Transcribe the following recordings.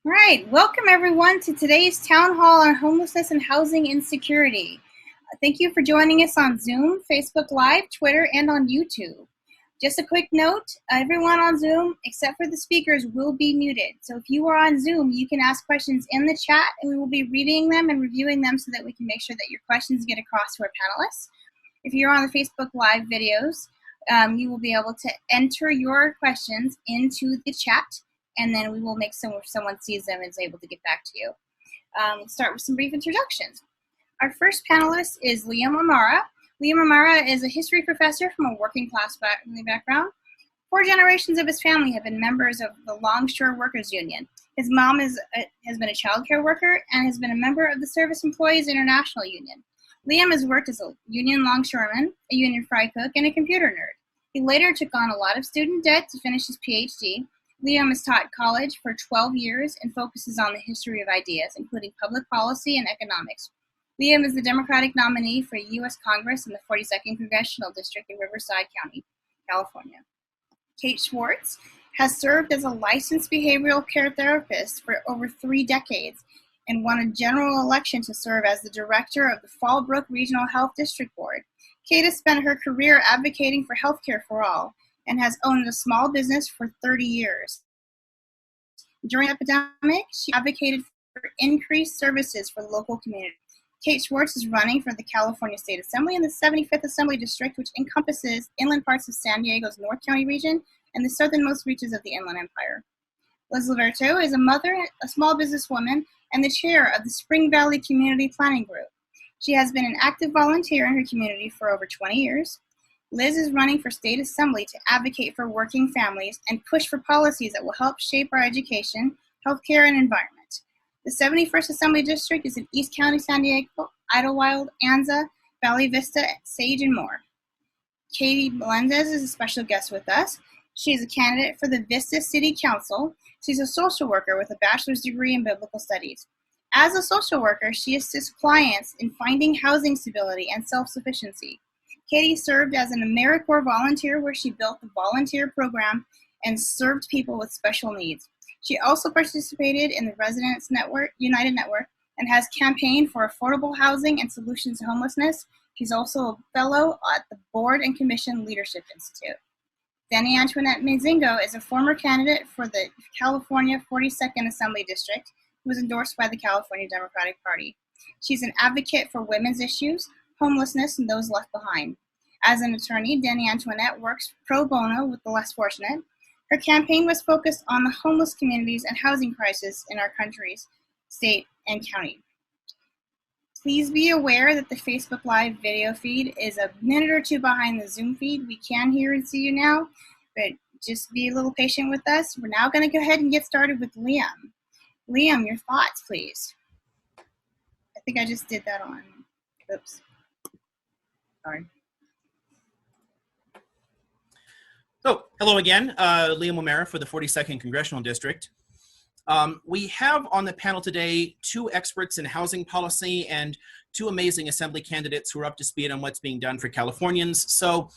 All right, welcome everyone to today's town hall on homelessness and housing insecurity. Thank you for joining us on Zoom, Facebook Live, Twitter, and on YouTube. Just a quick note, everyone on Zoom, except for the speakers, will be muted. So if you are on Zoom, you can ask questions in the chat, and we will be reading them and reviewing them so that we can make sure that your questions get across to our panelists. If you're on the Facebook Live videos, you will be able to enter your questions into the chat, and then we will make if someone sees them and is able to get back to you. Let's start with some brief introductions. Our first panelist is Liam Amara. Liam Amara is a history professor from a working class background. 4 generations of his family have been members of the Longshore Workers Union. His mom has been a child care worker and has been a member of the Service Employees International Union. Liam has worked as a union longshoreman, a union fry cook, and a computer nerd. He later took on a lot of student debt to finish his PhD. Liam has taught college for 12 years and focuses on the history of ideas, including public policy and economics. Liam is the Democratic nominee for U.S. Congress in the 42nd Congressional District in Riverside County, California. Kate Schwartz has served as a licensed behavioral care therapist for over 3 decades and won a general election to serve as the director of the Fallbrook Regional Health District Board. Kate has spent her career advocating for healthcare for all and has owned a small business for 30 years. During the epidemic, she advocated for increased services for the local community. Kate Schwartz is running for the California State Assembly in the 75th Assembly District, which encompasses inland parts of San Diego's North County region and the southernmost reaches of the Inland Empire. Liz Lavertu is a mother, a small businesswoman, and the chair of the Spring Valley Community Planning Group. She has been an active volunteer in her community for over 20 years. Liz is running for state assembly to advocate for working families and push for policies that will help shape our education, healthcare, and environment. The 71st Assembly District is in East County, San Diego, Idlewild, Anza, Valley Vista, Sage, and more. Katie Melendez is a special guest with us. She is a candidate for the Vista City Council. She's a social worker with a bachelor's degree in biblical studies. As a social worker, she assists clients in finding housing stability and self-sufficiency. Katie served as an AmeriCorps volunteer where she built the volunteer program and served people with special needs. She also participated in the Residents United Network and has campaigned for affordable housing and solutions to homelessness. She's also a fellow at the Board and Commission Leadership Institute. DeniAntoinette Mazingo is a former candidate for the California 42nd Assembly District who was endorsed by the California Democratic Party. She's an advocate for women's issues, homelessness, and those left behind. As an attorney, DeniAntoinette works pro bono with the less fortunate. Her campaign was focused on the homeless communities and housing crisis in our country's state and county. Please be aware that the Facebook Live video feed is a minute or 2 behind the Zoom feed. We can hear and see you now, but just be a little patient with us. We're now going to go ahead and get started with Liam. Liam, your thoughts, please. I think I just did that on, oops. Sorry. So, hello again, Liam O'Mara for the 42nd Congressional District. We have on the panel today 2 experts in housing policy and 2 amazing assembly candidates who are up to speed on what's being done for Californians. So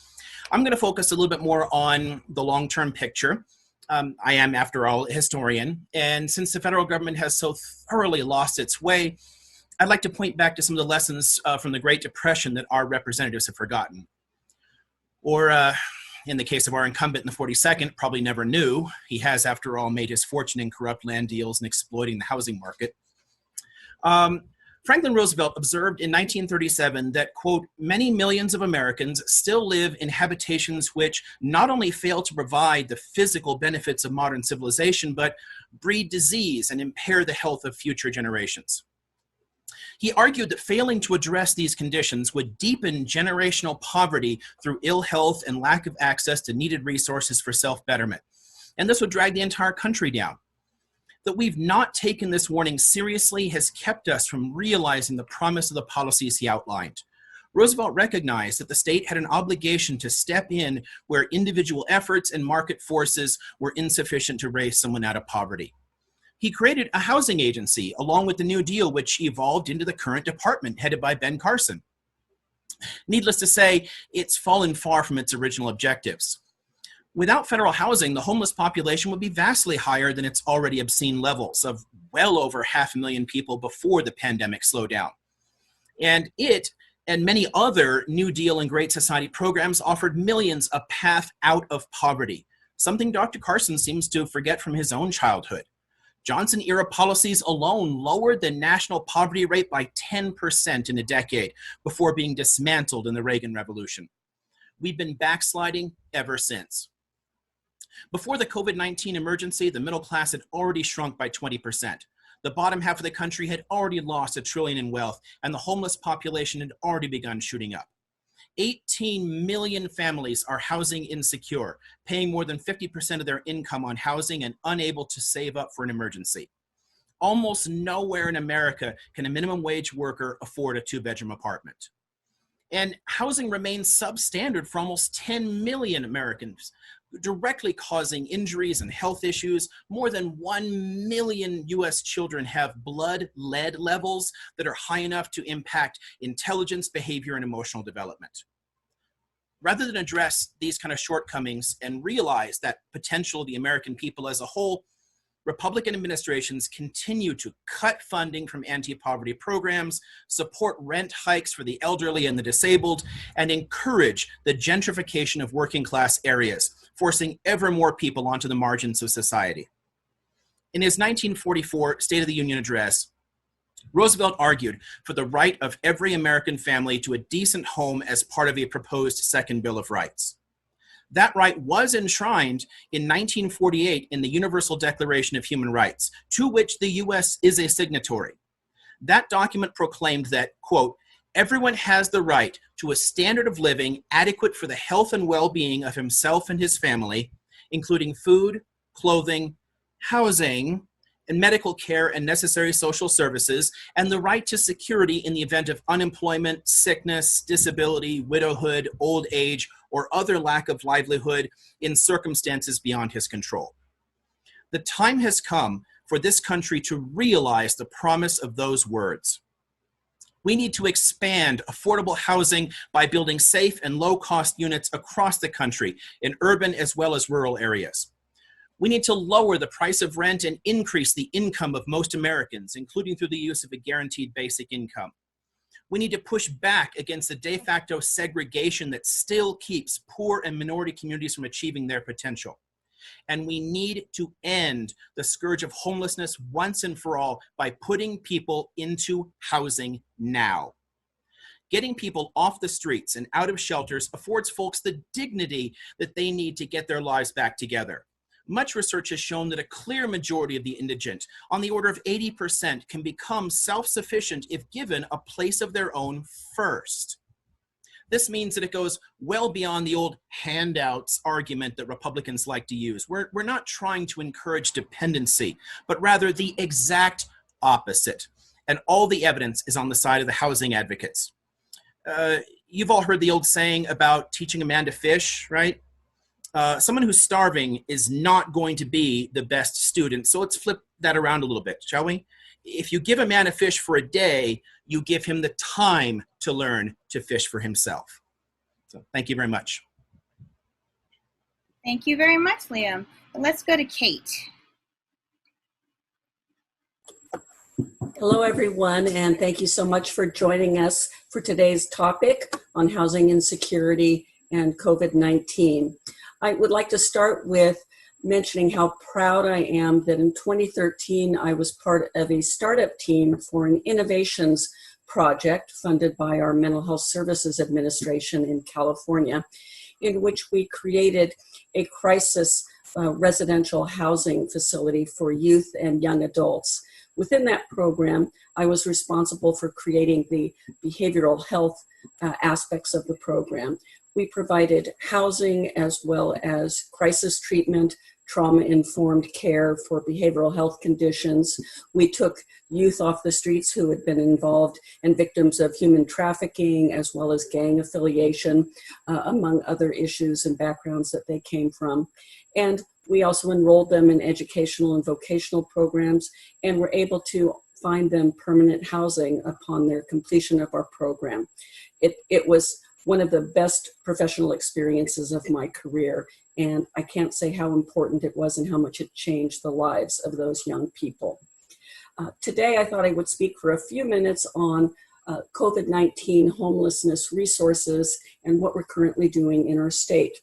I'm going to focus a little bit more on the long-term picture. I am, after all, a historian, and since the federal government has so thoroughly lost its way, I'd like to point back to some of the lessons from the Great Depression that our representatives have forgotten. Or, in the case of our incumbent in the 42nd, probably never knew. He has, after all, made his fortune in corrupt land deals and exploiting the housing market. Franklin Roosevelt observed in 1937 that, quote, many millions of Americans still live in habitations which not only fail to provide the physical benefits of modern civilization, but breed disease and impair the health of future generations. He argued that failing to address these conditions would deepen generational poverty through ill health and lack of access to needed resources for self-betterment. And this would drag the entire country down. That we've not taken this warning seriously has kept us from realizing the promise of the policies he outlined. Roosevelt recognized that the state had an obligation to step in where individual efforts and market forces were insufficient to raise someone out of poverty. He created a housing agency along with the New Deal, which evolved into the current department headed by Ben Carson. Needless to say, it's fallen far from its original objectives. Without federal housing, the homeless population would be vastly higher than its already obscene levels of well over 500,000 people before the pandemic slowed down. And it and many other New Deal and Great Society programs offered millions a path out of poverty, something Dr. Carson seems to forget from his own childhood. Johnson-era policies alone lowered the national poverty rate by 10% in a decade before being dismantled in the Reagan Revolution. We've been backsliding ever since. Before the COVID-19 emergency, the middle class had already shrunk by 20%. The bottom half of the country had already lost $1 trillion in wealth, and the homeless population had already begun shooting up. 18 million families are housing insecure, paying more than 50% of their income on housing and unable to save up for an emergency. Almost nowhere in America can a minimum wage worker afford a 2-bedroom apartment. And housing remains substandard for almost 10 million Americans, directly causing injuries and health issues. More than 1 million US children have blood lead levels that are high enough to impact intelligence, behavior, and emotional development. Rather than address these kind of shortcomings and realize that potential of the American people as a whole, Republican administrations continue to cut funding from anti-poverty programs, support rent hikes for the elderly and the disabled, and encourage the gentrification of working class areas, forcing ever more people onto the margins of society. In his 1944 State of the Union address, Roosevelt argued for the right of every American family to a decent home as part of a proposed Second Bill of Rights. That right was enshrined in 1948 in the Universal Declaration of Human Rights, to which the U.S. is a signatory. That document proclaimed that, quote, everyone has the right to a standard of living adequate for the health and well-being of himself and his family, including food, clothing, housing, and medical care and necessary social services, and the right to security in the event of unemployment, sickness, disability, widowhood, old age, or other lack of livelihood in circumstances beyond his control. The time has come for this country to realize the promise of those words. We need to expand affordable housing by building safe and low-cost units across the country in urban as well as rural areas. We need to lower the price of rent and increase the income of most Americans, including through the use of a guaranteed basic income. We need to push back against the de facto segregation that still keeps poor and minority communities from achieving their potential. And we need to end the scourge of homelessness once and for all by putting people into housing now. Getting people off the streets and out of shelters affords folks the dignity that they need to get their lives back together. Much research has shown that a clear majority of the indigent, on the order of 80%, can become self-sufficient if given a place of their own first. This means that it goes well beyond the old handouts argument that Republicans like to use. We're not trying to encourage dependency, but rather the exact opposite. And all the evidence is on the side of the housing advocates. You've all heard the old saying about teaching a man to fish, right? Someone who's starving is not going to be the best student. So let's flip that around a little bit, shall we? If you give a man a fish for a day, you give him the time to learn to fish for himself. So thank you very much. Thank you very much, Liam. Let's go to Kate. Hello, everyone, and thank you so much for joining us for today's topic on housing insecurity and COVID-19. I would like to start with mentioning how proud I am that in 2013, I was part of a startup team for an innovations project funded by our Mental Health Services Administration in California, in which we created a crisis residential housing facility for youth and young adults. Within that program, I was responsible for creating the behavioral health aspects of the program. We provided housing as well as crisis treatment, trauma-informed care for behavioral health conditions. We took youth off the streets who had been involved and victims of human trafficking as well as gang affiliation, among other issues and backgrounds that they came from. And we also enrolled them in educational and vocational programs and were able to find them permanent housing upon their completion of our program. It was one of the best professional experiences of my career, and I can't say how important it was and how much it changed the lives of those young people. Today, I thought I would speak for a few minutes on COVID-19 homelessness resources and what we're currently doing in our state.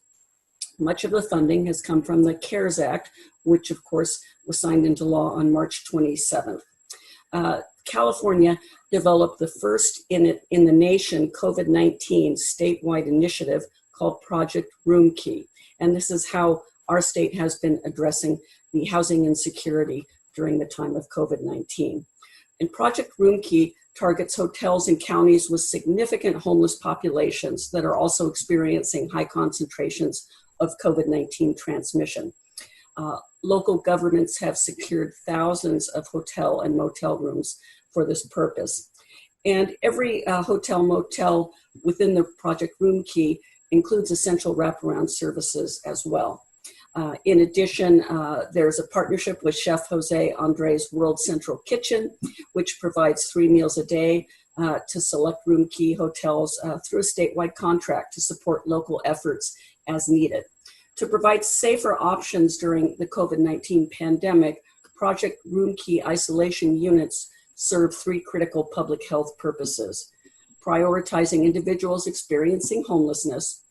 Much of the funding has come from the CARES Act, which of course was signed into law on March 27th. California developed the first in the nation COVID-19 statewide initiative called Project Room Key. And this is how our state has been addressing the housing insecurity during the time of COVID-19. And Project Room Key targets hotels in counties with significant homeless populations that are also experiencing high concentrations of COVID-19 transmission. Local governments have secured thousands of hotel and motel rooms for this purpose. And every hotel motel within the Project Room Key includes essential wraparound services as well. In addition, there's a partnership with Chef Jose Andres World Central Kitchen, which provides 3 meals a day to select Room Key hotels through a statewide contract to support local efforts as needed. To provide safer options during the COVID-19 pandemic, Project Room Key isolation units serve 3 critical public health purposes: prioritizing individuals experiencing homelessness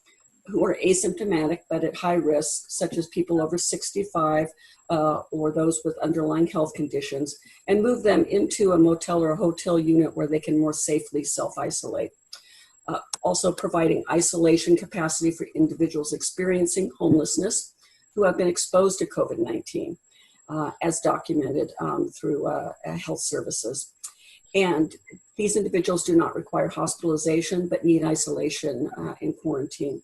who are asymptomatic but at high risk, such as people over 65 or those with underlying health conditions, and move them into a motel or a hotel unit where they can more safely self-isolate. Also providing isolation capacity for individuals experiencing homelessness who have been exposed to COVID-19, as documented through health services. And these individuals do not require hospitalization, but need isolation and quarantine.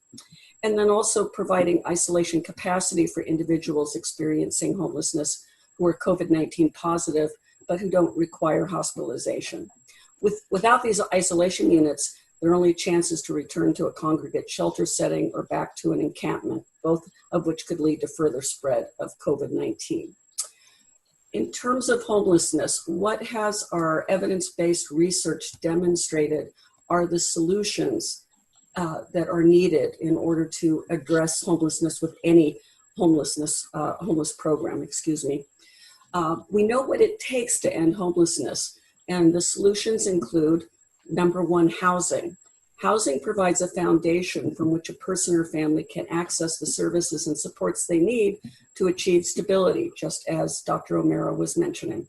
And then also providing isolation capacity for individuals experiencing homelessness who are COVID-19 positive, but who don't require hospitalization. Without these isolation units, their only chances to return to a congregate shelter setting or back to an encampment, both of which could lead to further spread of COVID-19. In terms of homelessness, what has our evidence-based research demonstrated are the solutions that are needed in order to address homelessness with any homeless program, We know what it takes to end homelessness, and the solutions include: number 1, housing. Housing provides a foundation from which a person or family can access the services and supports they need to achieve stability, just as Dr. O'Mara was mentioning,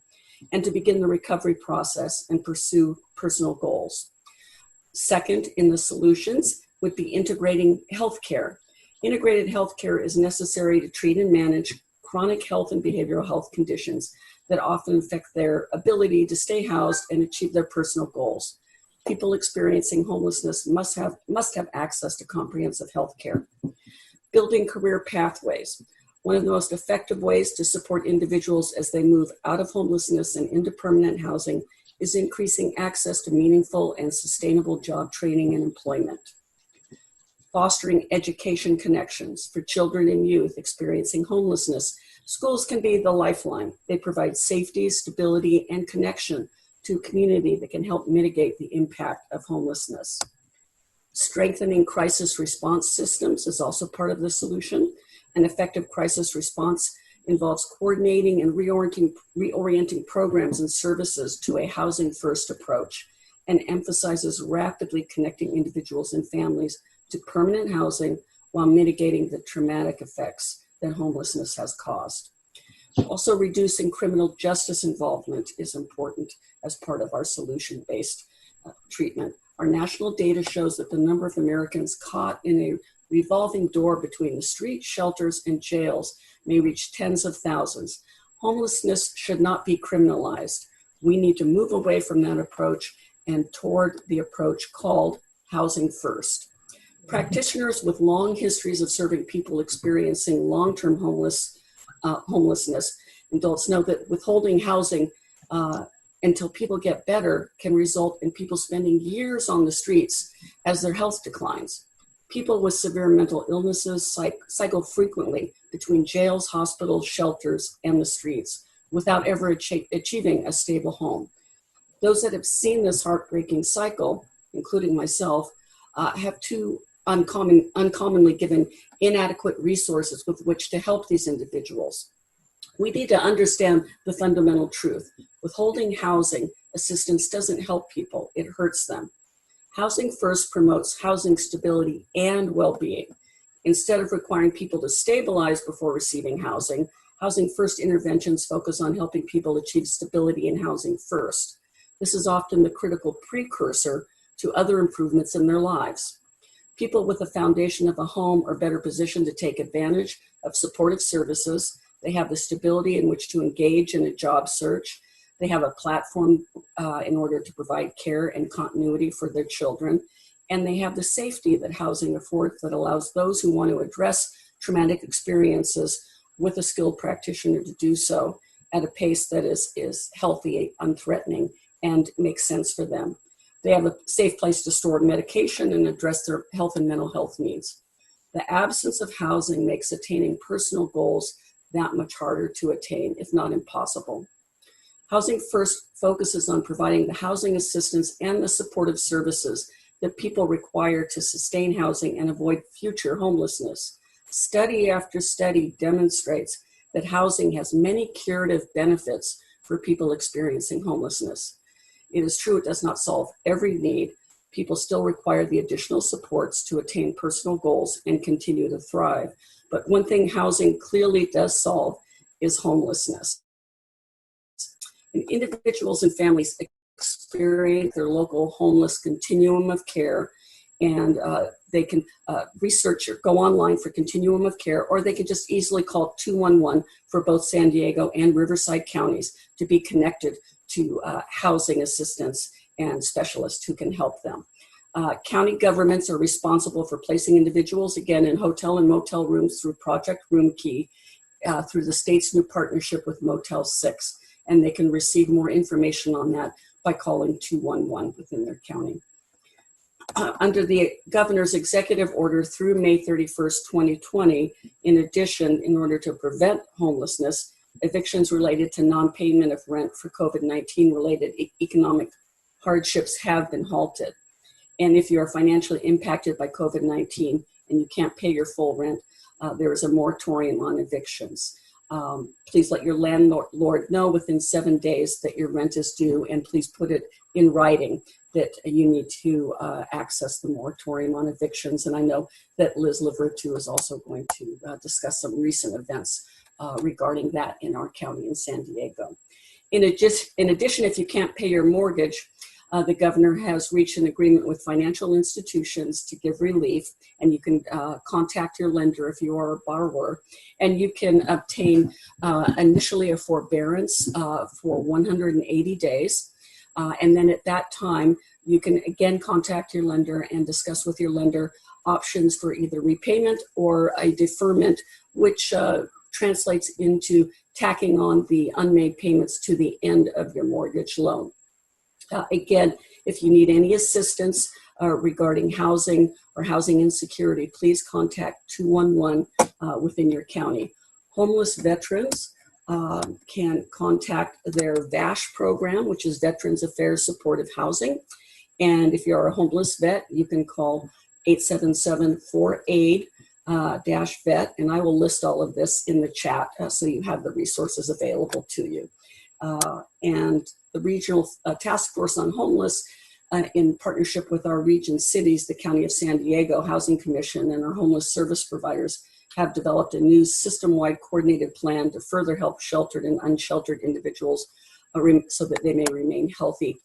and to begin the recovery process and pursue personal goals. Second, in the solutions would be integrating healthcare. Integrated healthcare is necessary to treat and manage chronic health and behavioral health conditions that often affect their ability to stay housed and achieve their personal goals. People experiencing homelessness must have access to comprehensive health care. Building career pathways. One of the most effective ways to support individuals as they move out of homelessness and into permanent housing is increasing access to meaningful and sustainable job training and employment. Fostering education connections for children and youth experiencing homelessness. Schools can be the lifeline. They provide safety, stability, and connection to a community that can help mitigate the impact of homelessness. Strengthening crisis response systems is also part of the solution. An effective crisis response involves coordinating and reorienting programs and services to a housing-first approach, and emphasizes rapidly connecting individuals and families to permanent housing while mitigating the traumatic effects that homelessness has caused. Also, reducing criminal justice involvement is important as part of our solution-based treatment. Our national data shows that the number of Americans caught in a revolving door between the street, shelters, and jails may reach tens of thousands. Homelessness should not be criminalized. We need to move away from that approach and toward the approach called housing first. Practitioners with long histories of serving people experiencing long-term homelessness, adults know that withholding housing until people get better can result in people spending years on the streets as their health declines. People with severe mental illnesses cycle frequently between jails, hospitals, shelters, and the streets without ever achieving a stable home. Those that have seen this heartbreaking cycle, including myself, have too uncommonly given inadequate resources with which to help these individuals. We need to understand the fundamental truth. Withholding housing assistance doesn't help people, it hurts them. Housing First promotes housing stability and well-being. Instead of requiring people to stabilize before receiving housing, Housing First interventions focus on helping people achieve stability in housing first. This is often the critical precursor to other improvements in their lives. People with a foundation of a home are better positioned to take advantage of supportive services. They have the stability in which to engage in a job search. They have a platform in order to provide care and continuity for their children. And they have the safety that housing affords that allows those who want to address traumatic experiences with a skilled practitioner to do so at a pace that is healthy, unthreatening, and makes sense for them. They have a safe place to store medication and address their health and mental health needs. The absence of housing makes attaining personal goals that much harder to attain, if not impossible. Housing First focuses on providing the housing assistance and the supportive services that people require to sustain housing and avoid future homelessness. Study after study demonstrates that housing has many curative benefits for people experiencing homelessness. It is true it does not solve every need. People still require the additional supports to attain personal goals and continue to thrive. But one thing housing clearly does solve is homelessness. And individuals and families experience their local homeless continuum of care, and they can research or go online for continuum of care, or they can just easily call 211 for both San Diego and Riverside counties to be connected to housing assistance and specialists who can help them. County governments are responsible for placing individuals, again, in hotel and motel rooms through Project Room Key, through the state's new partnership with Motel 6. And they can receive more information on that by calling 211 within their county. Under the governor's executive order through May 31st, 2020, in addition, in order to prevent homelessness, evictions related to non-payment of rent for COVID-19 related economic hardships have been halted. And if you are financially impacted by COVID-19 and you can't pay your full rent, there is a moratorium on evictions. Please let your landlord know within 7 days that your rent is due, and please put it in writing that you need to access the moratorium on evictions. And I know that Liz Lavertu is also going to discuss some recent events regarding that in our county in San Diego. In addition, if you can't pay your mortgage, the governor has reached an agreement with financial institutions to give relief, and you can contact your lender if you are a borrower, and you can obtain initially a forbearance for 180 days. And then at that time, you can again contact your lender and discuss with your lender options for either repayment or a deferment, which translates into tacking on the unmade payments to the end of your mortgage loan. Again, if you need any assistance regarding housing or housing insecurity, please contact 211 within your county. Homeless veterans can contact their VASH program, which is Veterans Affairs Supportive Housing. And if you're a homeless vet, you can call 877-4AID -vet, and I will list all of this in the chat so you have the resources available to you. And the Regional Task Force on Homeless, in partnership with our region cities, the County of San Diego Housing Commission, and our homeless service providers, have developed a new system-wide coordinated plan to further help sheltered and unsheltered individuals so that they may remain healthy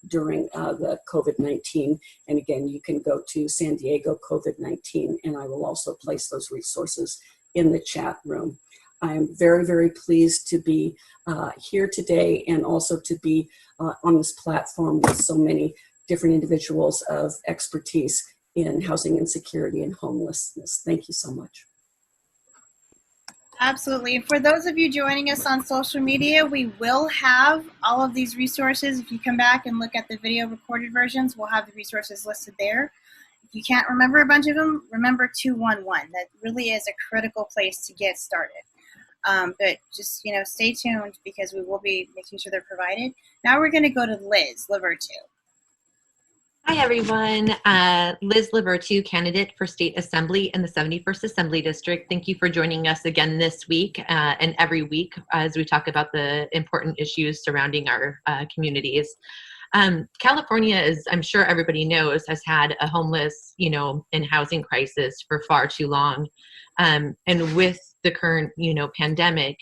during the COVID-19. And again, you can go to San Diego COVID-19, and I will also place those resources in the chat room. I am very, very pleased to be here today, and also to be on this platform with so many different individuals of expertise in housing insecurity and homelessness. Thank you so much. Absolutely. For those of you joining us on social media, we will have all of these resources. If you come back and look at the video recorded versions, we'll have the resources listed there. If you can't remember a bunch of them, remember 211. That really is a critical place to get started. But just, stay tuned, because we will be making sure they're provided. Now we're going to go to Liz Lavertu. Hi, everyone. Liz Lavertu, candidate for State Assembly in the 71st Assembly District. Thank you for joining us again this week and every week as we talk about the important issues surrounding our communities. California, as I'm sure everybody knows, has had a homeless, and housing crisis for far too long. And with the current, pandemic,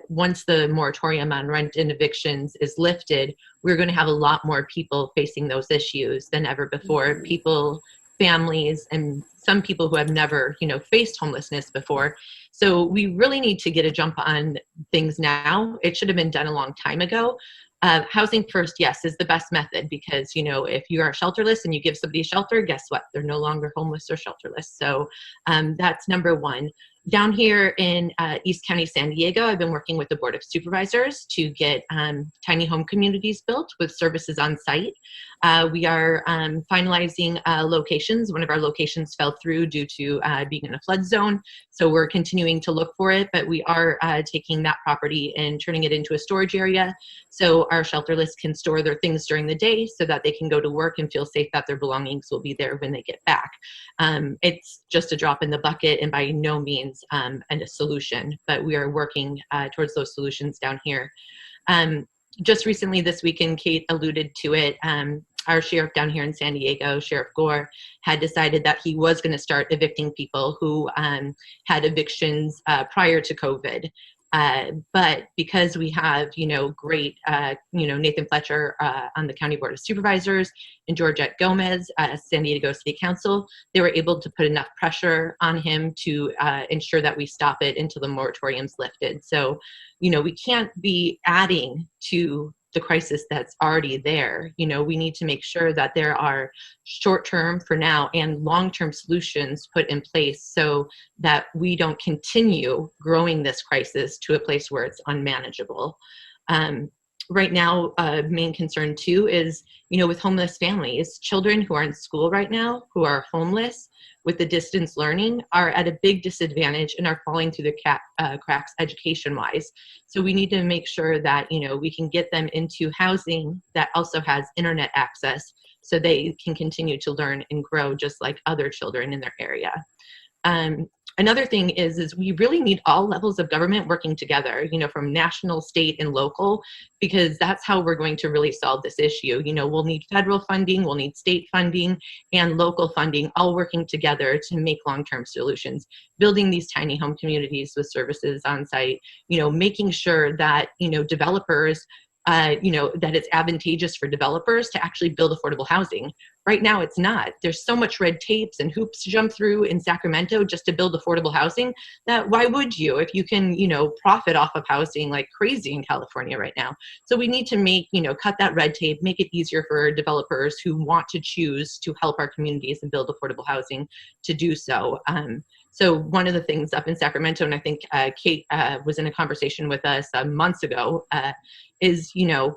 once the moratorium on rent and evictions is lifted, we're going to have a lot more people facing those issues than ever before. Mhm. People, families, and some people who have never, faced homelessness before. So we really need to get a jump on things now. It should have been done a long time ago. Housing first, yes, is the best method because, if you are shelterless and you give somebody shelter, guess what? They're no longer homeless or shelterless. So that's number one. Down here in East County, San Diego, I've been working with the Board of Supervisors to get tiny home communities built with services on site. We are finalizing locations. One of our locations fell through due to being in a flood zone, so we're continuing to look for it, but we are taking that property and turning it into a storage area so our shelterless can store their things during the day so that they can go to work and feel safe that their belongings will be there when they get back. It's just a drop in the bucket and by no means and a solution, but we are working towards those solutions down here. Just recently this weekend, Kate alluded to it, our sheriff down here in San Diego, Sheriff Gore, had decided that he was going to start evicting people who had evictions prior to COVID. But because we have, great, Nathan Fletcher on the County Board of Supervisors and Georgette Gomez, San Diego City Council, they were able to put enough pressure on him to ensure that we stop it until the moratorium's lifted. So, we can't be adding to the crisis that's already there. We need to make sure that there are short-term for now and long-term solutions put in place so that we don't continue growing this crisis to a place where it's unmanageable. Right now, main concern too is, with homeless families, children who are in school right now, who are homeless with the distance learning are at a big disadvantage and are falling through the cracks education-wise. So we need to make sure that, we can get them into housing that also has internet access so they can continue to learn and grow just like other children in their area. Another thing is we really need all levels of government working together, from national, state, and local, because that's how we're going to really solve this issue. We'll need federal funding, we'll need state funding, and local funding all working together to make long-term solutions. Building these tiny home communities with services on site, making sure that, developers that it's advantageous for developers to actually build affordable housing. Right now, it's not. There's so much red tapes and hoops to jump through in Sacramento just to build affordable housing that why would you if you can, profit off of housing like crazy in California right now? So we need to make, cut that red tape, make it easier for developers who want to choose to help our communities and build affordable housing to do so. So one of the things up in Sacramento, and I think Kate was in a conversation with us months ago, is,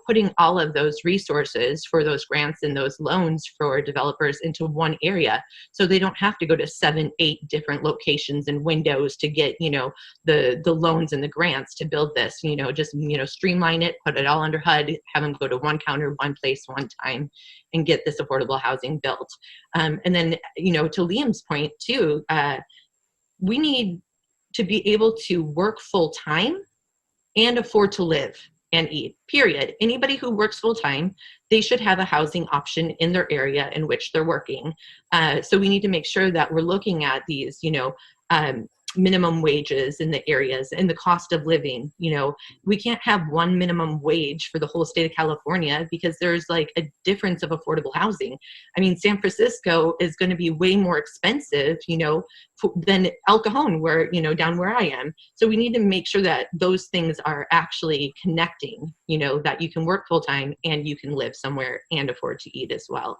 putting all of those resources for those grants and those loans for developers into one area. So they don't have to go to 7, 8 different locations and windows to get, the loans and the grants to build this, just, streamline it, put it all under HUD, have them go to one counter, one place, one time, and get this affordable housing built. And then, to Liam's point too, we need to be able to work full time and afford to live and eat, period. Anybody who works full time, they should have a housing option in their area in which they're working. So we need to make sure that we're looking at these, minimum wages in the areas and the cost of living. We can't have one minimum wage for the whole state of California because there's like a difference of affordable housing. I mean, San Francisco is going to be way more expensive, than El Cajon, where, down where I am. So we need to make sure that those things are actually connecting, that you can work full time and you can live somewhere and afford to eat as well.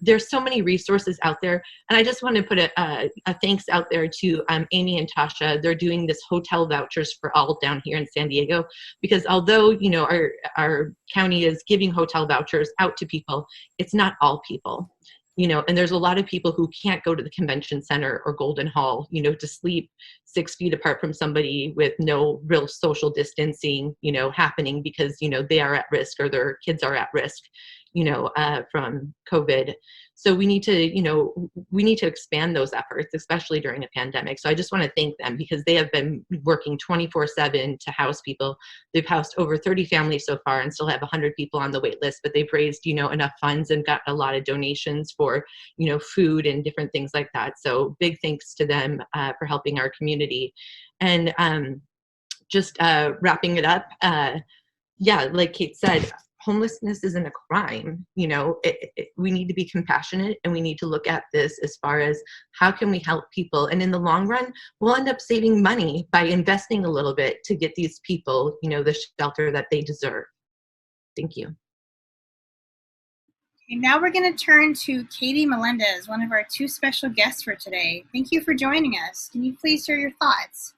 There's so many resources out there. And I just want to put a thanks out there to Amy and Tasha. They're doing this hotel vouchers for all down here in San Diego, because although, our county is giving hotel vouchers out to people, it's not all people. And there's a lot of people who can't go to the convention center or Golden Hall, to sleep 6 feet apart from somebody with no real social distancing, happening because, they are at risk or their kids are at risk. from COVID. So we need to expand those efforts, especially during a pandemic. So I just want to thank them because they have been working 24/7 to house people. They've housed over 30 families so far and still have 100 people on the wait list, but they've raised, enough funds and got a lot of donations for, food and different things like that. So big thanks to them for helping our community. And just wrapping it up, like Kate said, homelessness isn't a crime. We need to be compassionate, and we need to look at this as far as how can we help people. And in the long run, we'll end up saving money by investing a little bit to get these people, the shelter that they deserve. Thank you. Okay, now we're going to turn to Katie Melendez, one of our two special guests for today. Thank you for joining us. Can you please share your thoughts?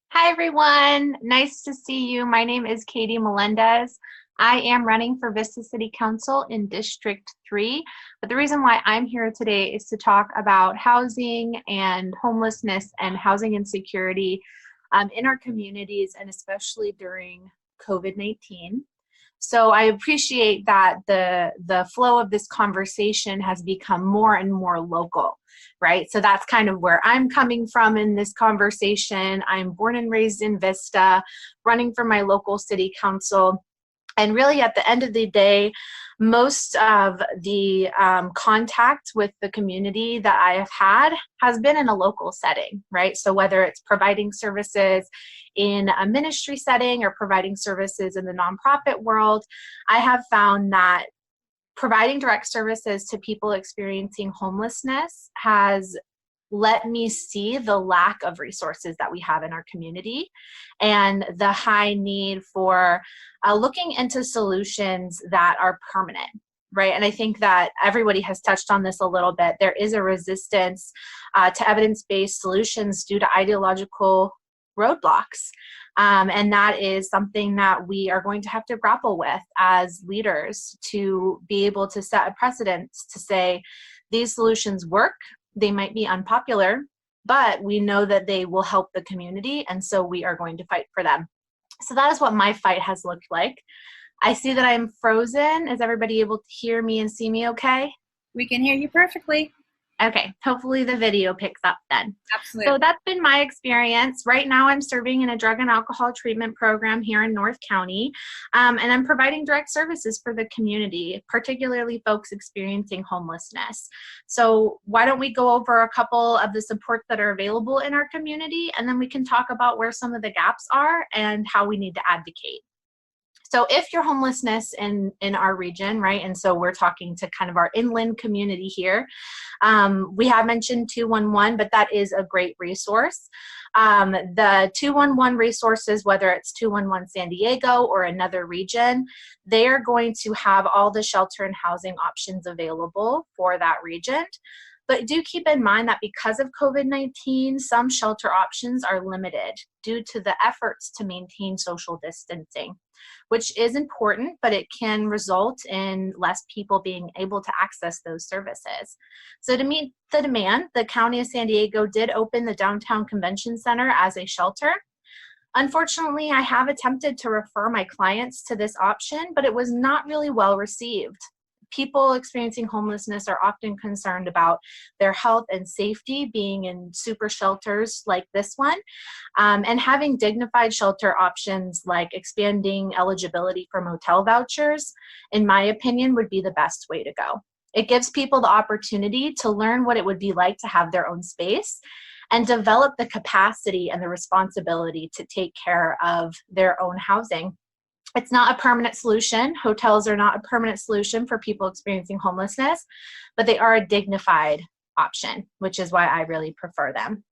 Hi, everyone. Nice to see you. My name is Katie Melendez. I am running for Vista City Council in District 3. But the reason why I'm here today is to talk about housing and homelessness and housing insecurity in our communities, and especially during COVID-19. So I appreciate that the flow of this conversation has become more and more local, right? So that's kind of where I'm coming from in this conversation. I'm born and raised in Vista, running for my local city council. And really at the end of the day, most of the contact with the community that I have had has been in a local setting, right? So whether it's providing services in a ministry setting or providing services in the nonprofit world, I have found that providing direct services to people experiencing homelessness has let me see the lack of resources that we have in our community and the high need for looking into solutions that are permanent, right? And I think that everybody has touched on this a little bit. There is a resistance to evidence-based solutions due to ideological roadblocks. And that is something that we are going to have to grapple with as leaders to be able to set a precedent to say these solutions work. They might be unpopular, but we know that they will help the community, and so we are going to fight for them. So that is what my fight has looked like. I see that I'm frozen. Is everybody able to hear me and see me okay? We can hear you perfectly. Okay, hopefully the video picks up then. Absolutely. So that's been my experience. Right now I'm serving in a drug and alcohol treatment program here in North County, and I'm providing direct services for the community, particularly folks experiencing homelessness. So why don't we go over a couple of the supports that are available in our community, and then we can talk about where some of the gaps are and how we need to advocate. So if you're homelessness in our region, right, and so we're talking to kind of our inland community here, we have mentioned 211, but that is a great resource. The 211 resources, whether it's 211 San Diego or another region, they are going to have all the shelter and housing options available for that region. But do keep in mind that because of COVID-19, some shelter options are limited due to the efforts to maintain social distancing, which is important, but it can result in less people being able to access those services. So to meet the demand, the County of San Diego did open the Downtown Convention Center as a shelter. Unfortunately, I have attempted to refer my clients to this option, but it was not really well received. People experiencing homelessness are often concerned about their health and safety being in super shelters like this one, and having dignified shelter options like expanding eligibility for motel vouchers, in my opinion, would be the best way to go. It gives people the opportunity to learn what it would be like to have their own space and develop the capacity and the responsibility to take care of their own housing. It's not a permanent solution. Hotels are not a permanent solution for people experiencing homelessness, but they are a dignified option, which is why I really prefer them.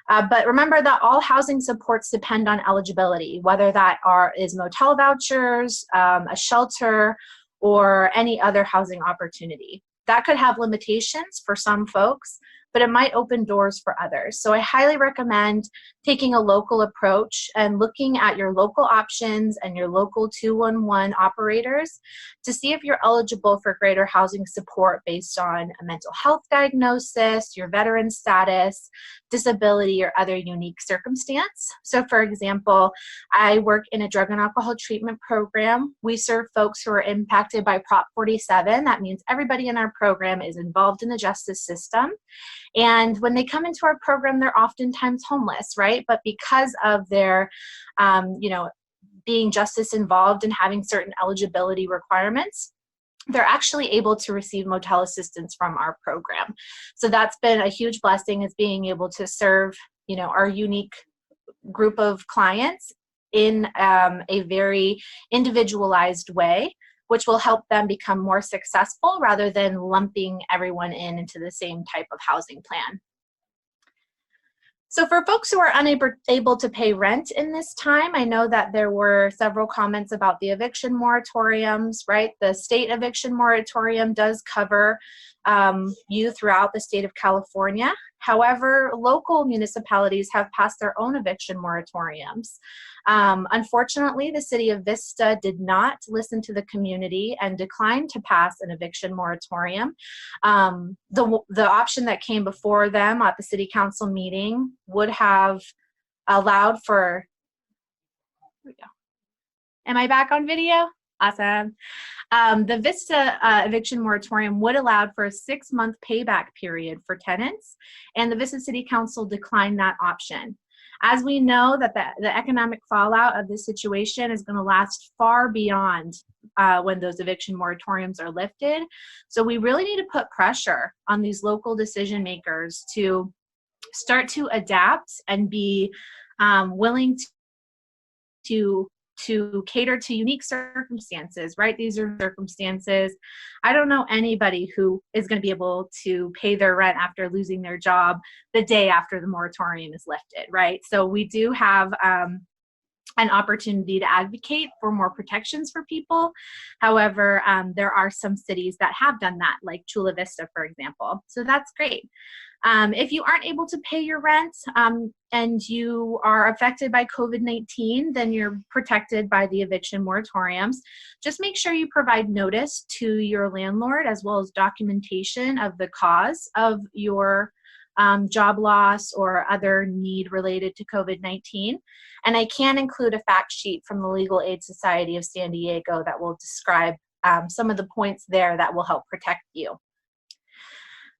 But remember that all housing supports depend on eligibility, whether that is motel vouchers, a shelter, or any other housing opportunity. That could have limitations for some folks, but it might open doors for others. So I highly recommend taking a local approach and looking at your local options and your local 211 operators to see if you're eligible for greater housing support based on a mental health diagnosis, your veteran status, disability, or other unique circumstance. So for example, I work in a drug and alcohol treatment program. We serve folks who are impacted by Prop 47. That means everybody in our program is involved in the justice system. And when they come into our program, they're oftentimes homeless, right? But because of their, being justice involved and having certain eligibility requirements, they're actually able to receive motel assistance from our program. So that's been a huge blessing, is being able to serve, our unique group of clients in a very individualized way, which will help them become more successful rather than lumping everyone into the same type of housing plan. So for folks who are unable to pay rent in this time, I know that there were several comments about the eviction moratoriums, right? The state eviction moratorium does cover you throughout the state of California. However, local municipalities have passed their own eviction moratoriums. Unfortunately, the city of Vista did not listen to the community and declined to pass an eviction moratorium. The option that came before them at the city council meeting would have allowed for, here we go. Am I back on video? Awesome. The Vista eviction moratorium would allow for a 6-month payback period for tenants, and the Vista City Council declined that option. As we know that the economic fallout of this situation is going to last far beyond when those eviction moratoriums are lifted. So we really need to put pressure on these local decision makers to start to adapt and be willing to cater to unique circumstances, right? These are circumstances. I don't know anybody who is going to be able to pay their rent after losing their job the day after the moratorium is lifted, right? So we do have an opportunity to advocate for more protections for people. However, there are some cities that have done that, like Chula Vista, for example. So that's great. If you aren't able to pay your rent and you are affected by COVID-19, then you're protected by the eviction moratoriums. Just make sure you provide notice to your landlord as well as documentation of the cause of your job loss or other need related to COVID-19. And I can include a fact sheet from the Legal Aid Society of San Diego that will describe some of the points there that will help protect you.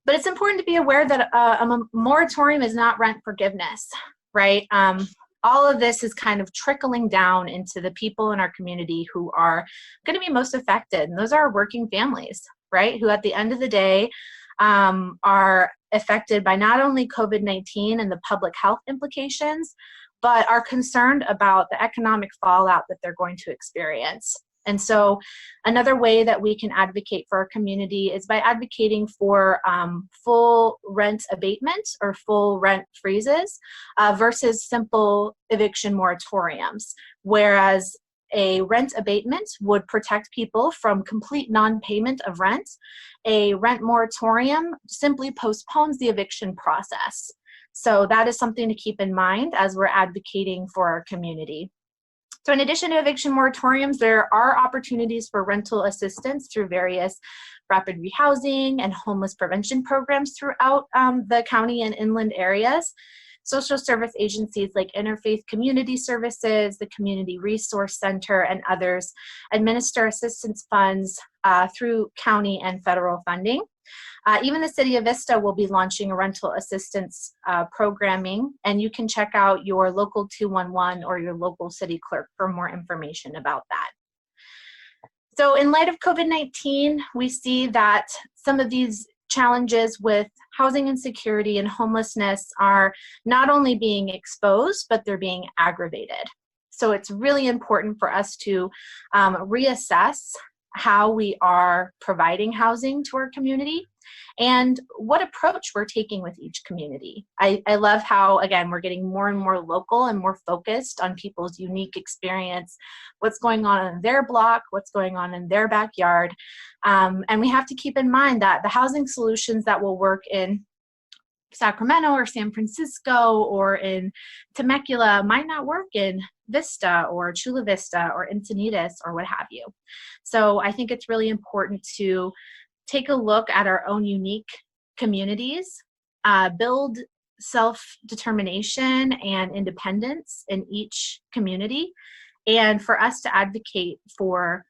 But it's important to be aware that a moratorium is not rent forgiveness, right? All of this is kind of trickling down into the people in our community who are going to be most affected. And those are working families, right? Who at the end of the day are affected by not only COVID-19 and the public health implications, but are concerned about the economic fallout that they're going to experience. And so another way that we can advocate for our community is by advocating for full rent abatement or full rent freezes versus simple eviction moratoriums, whereas a rent abatement would protect people from complete non-payment of rent. A rent moratorium simply postpones the eviction process. So that is something to keep in mind as we're advocating for our community. So in addition to eviction moratoriums, there are opportunities for rental assistance through various rapid rehousing and homeless prevention programs throughout the county and inland areas. Social service agencies like Interfaith Community Services, the Community Resource Center, and others administer assistance funds through county and federal funding. Even the City of Vista will be launching a rental assistance programming, and you can check out your local 211 or your local city clerk for more information about that. So in light of COVID-19, we see that some of these challenges with housing insecurity and homelessness are not only being exposed, but they're being aggravated. So it's really important for us to reassess how we are providing housing to our community and what approach we're taking with each community. I love how, again, we're getting more and more local and more focused on people's unique experience, what's going on in their block, what's going on in their backyard. And we have to keep in mind that the housing solutions that will work in Sacramento or San Francisco or in Temecula might not work in Vista or Chula Vista or Encinitas or what have you. So I think it's really important to take a look at our own unique communities, build self-determination and independence in each community, and for us to advocate for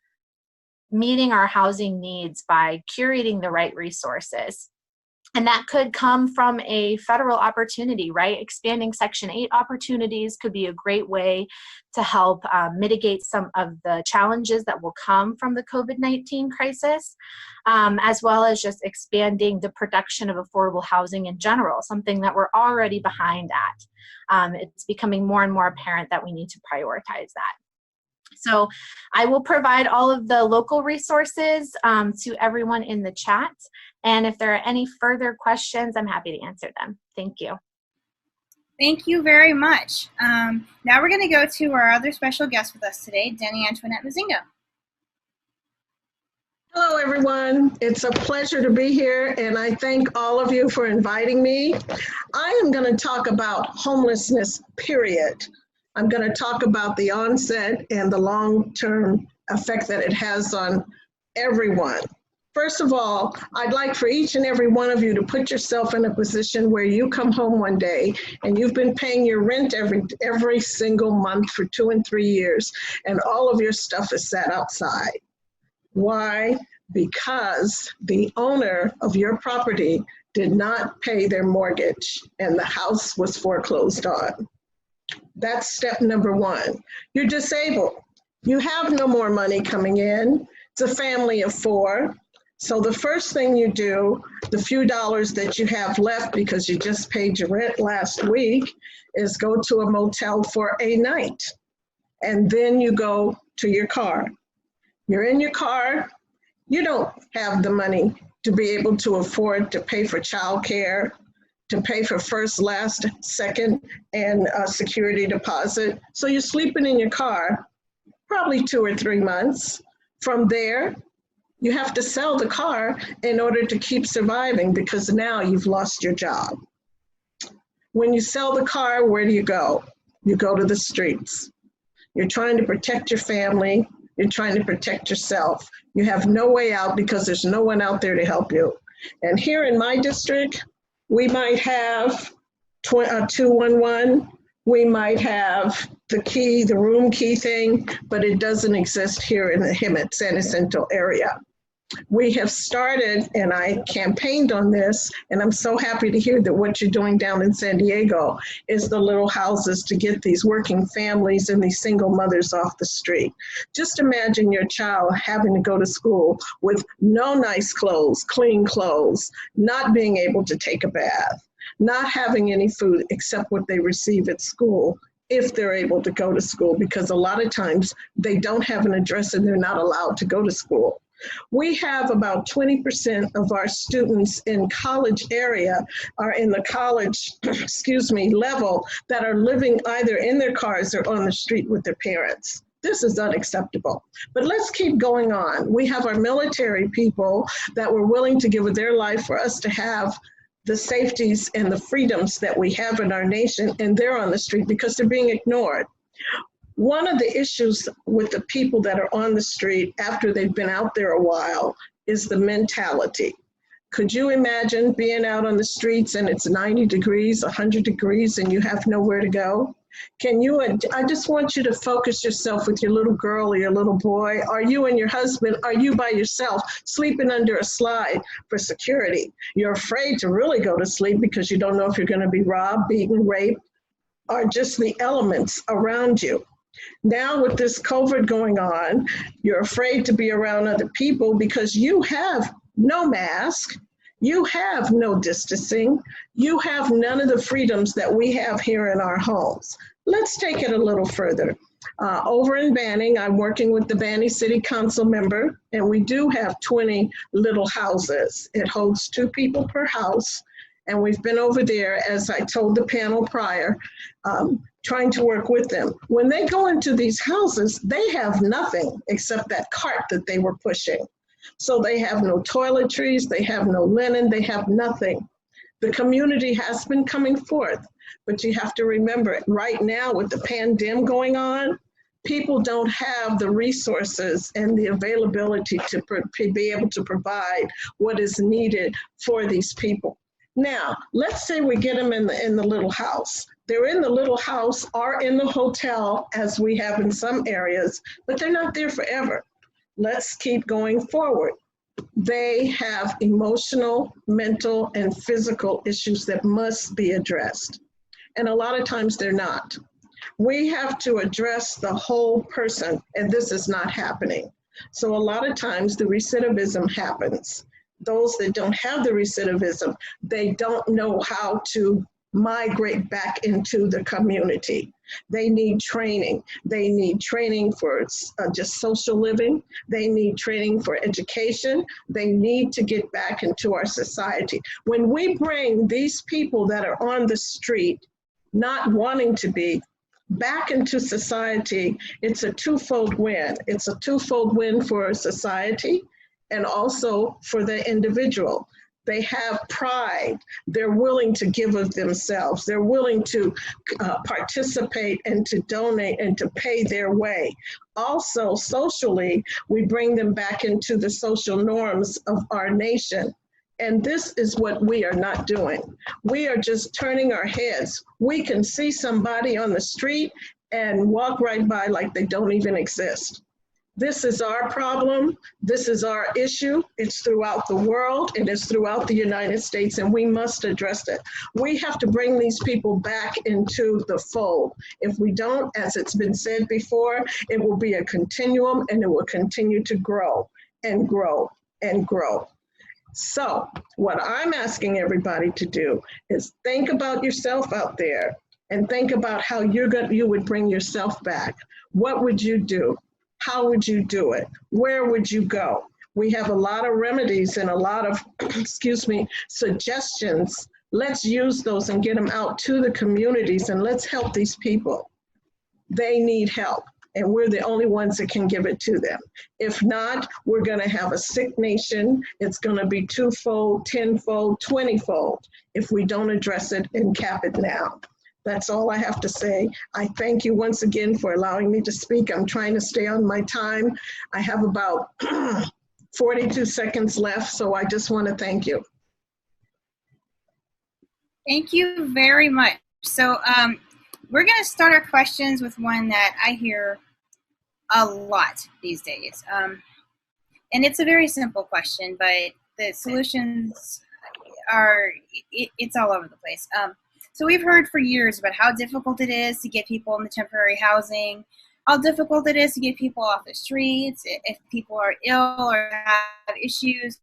meeting our housing needs by curating the right resources. And that could come from a federal opportunity, right? Expanding Section 8 opportunities could be a great way to help mitigate some of the challenges that will come from the COVID-19 crisis, as well as just expanding the production of affordable housing in general, something that we're already behind at. It's becoming more and more apparent that we need to prioritize that. So I will provide all of the local resources to everyone in the chat. And if there are any further questions, I'm happy to answer them. Thank you. Thank you very much. Now we're going to go to our other special guest with us today, DeniAntoinette Mazingo. Hello, everyone. It's a pleasure to be here, and I thank all of you for inviting me. I am going to talk about homelessness, period. I'm going to talk about the onset and the long-term effect that it has on everyone. First of all, I'd like for each and every one of you to put yourself in a position where you come home one day and you've been paying your rent every single month for 2 and 3 years, and all of your stuff is sat outside. Why? Because the owner of your property did not pay their mortgage and the house was foreclosed on. That's step number one. You're disabled. You have no more money coming in. It's a family of 4. So the first thing you do, the few dollars that you have left because you just paid your rent last week, is go to a motel for a night. And then you go to your car. You're in your car. You don't have the money to be able to afford to pay for childcare, to pay for first, last, second, and security deposit. So you're sleeping in your car probably 2 or 3 months. From there, you have to sell the car in order to keep surviving because now you've lost your job. When you sell the car, where do you go? You go to the streets. You're trying to protect your family. You're trying to protect yourself. You have no way out because there's no one out there to help you. And here in my district, we might have 211. We might have the key, the room key thing, but it doesn't exist here in the Hemet, San Jacinto area. We have started, and I campaigned on this, and I'm so happy to hear that what you're doing down in San Diego is the little houses to get these working families and these single mothers off the street. Just imagine your child having to go to school with no nice clothes, clean clothes, not being able to take a bath, not having any food except what they receive at school, if they're able to go to school, because a lot of times they don't have an address and they're not allowed to go to school. We have about 20% of our students in college area are in the college, level that are living either in their cars or on the street with their parents. This is unacceptable. But let's keep going on. We have our military people that were willing to give their life for us to have the safeties and the freedoms that we have in our nation, and they're on the street because they're being ignored. One of the issues with the people that are on the street after they've been out there a while is the mentality. Could you imagine being out on the streets and it's 90 degrees, 100 degrees, and you have nowhere to go? I just want you to focus yourself with your little girl or your little boy. Are you and your husband, are you by yourself sleeping under a slide for security? You're afraid to really go to sleep because you don't know if you're going to be robbed, beaten, raped, or just the elements around you. Now with this COVID going on, you're afraid to be around other people because you have no mask, you have no distancing, you have none of the freedoms that we have here in our homes. Let's take it a little further. Over in Banning, I'm working with the Banning City Council member, and we do have 20 little houses. It holds 2 people per house, and we've been over there, as I told the panel prior, trying to work with them. When they go into these houses, they have nothing except that cart that they were pushing. So they have no toiletries, they have no linen, they have nothing. The community has been coming forth, but you have to remember right now with the pandemic going on, people don't have the resources and the availability to be able to provide what is needed for these people. Now, let's say we get them in the little house. They're in the little house or in the hotel, as we have in some areas, but they're not there forever. Let's keep going forward. They have emotional, mental, and physical issues that must be addressed. And a lot of times they're not. We have to address the whole person, and this is not happening. So a lot of times the recidivism happens. Those that don't have the recidivism, they don't know how to migrate back into the community. They need training. They need training for just social living. They need training for education. They need to get back into our society. When we bring these people that are on the street, not wanting to be, back into society, it's a twofold win. It's a twofold win for society and also for the individual. They have pride. They're willing to give of themselves. They're willing to participate and to donate and to pay their way. Also, socially, we bring them back into the social norms of our nation. And this is what we are not doing. We are just turning our heads. We can see somebody on the street and walk right by like they don't even exist. This is our problem. This is our issue. It's throughout the world. It is throughout the United States, and we must address it. We have to bring these people back into the fold. If we don't, as it's been said before, it will be a continuum and it will continue to grow and grow and grow. So what I'm asking everybody to do is think about yourself out there and think about how you would bring yourself back. What would you do? How would you do it? Where would you go? We have a lot of remedies and a lot of, suggestions. Let's use those and get them out to the communities and let's help these people. They need help. And we're the only ones that can give it to them. If not, we're gonna have a sick nation. It's gonna be twofold, 10-fold, 20-fold if we don't address it and cap it now. That's all I have to say. I thank you once again for allowing me to speak. I'm trying to stay on my time. I have about 42 seconds left, so I just wanna thank you. Thank you very much. So, we're going to start our questions with one that I hear a lot these days. And it's a very simple question, but the solutions are, it's all over the place. So we've heard for years about how difficult it is to get people into temporary housing, how difficult it is to get people off the streets, if people are ill or have issues.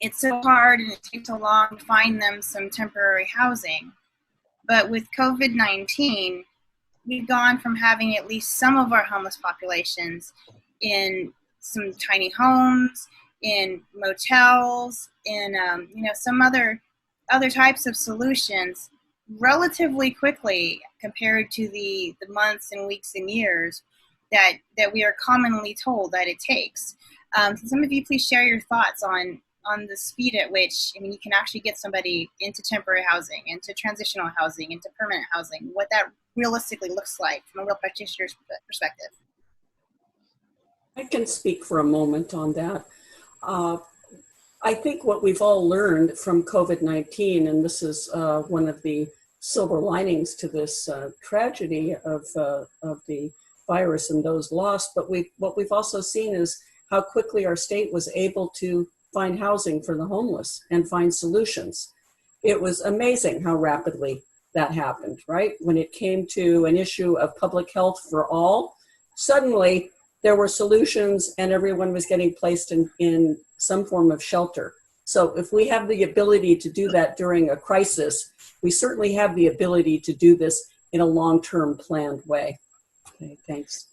It's so hard and it takes so long to find them some temporary housing. But with COVID-19, we've gone from having at least some of our homeless populations in some tiny homes, in motels, in some other types of solutions relatively quickly compared to the months and weeks and years that we are commonly told that it takes. Can some of you please share your thoughts on the speed at which, you can actually get somebody into temporary housing, into transitional housing, into permanent housing, what that realistically looks like from a real practitioner's perspective? I can speak for a moment on that. I think what we've all learned from COVID-19, and this is one of the silver linings to this tragedy of the virus and those lost, but what we've also seen is how quickly our state was able to find housing for the homeless and find solutions. It was amazing how rapidly that happened, right? When it came to an issue of public health for all, suddenly there were solutions and everyone was getting placed in some form of shelter. So if we have the ability to do that during a crisis, we certainly have the ability to do this in a long-term planned way. Okay, thanks.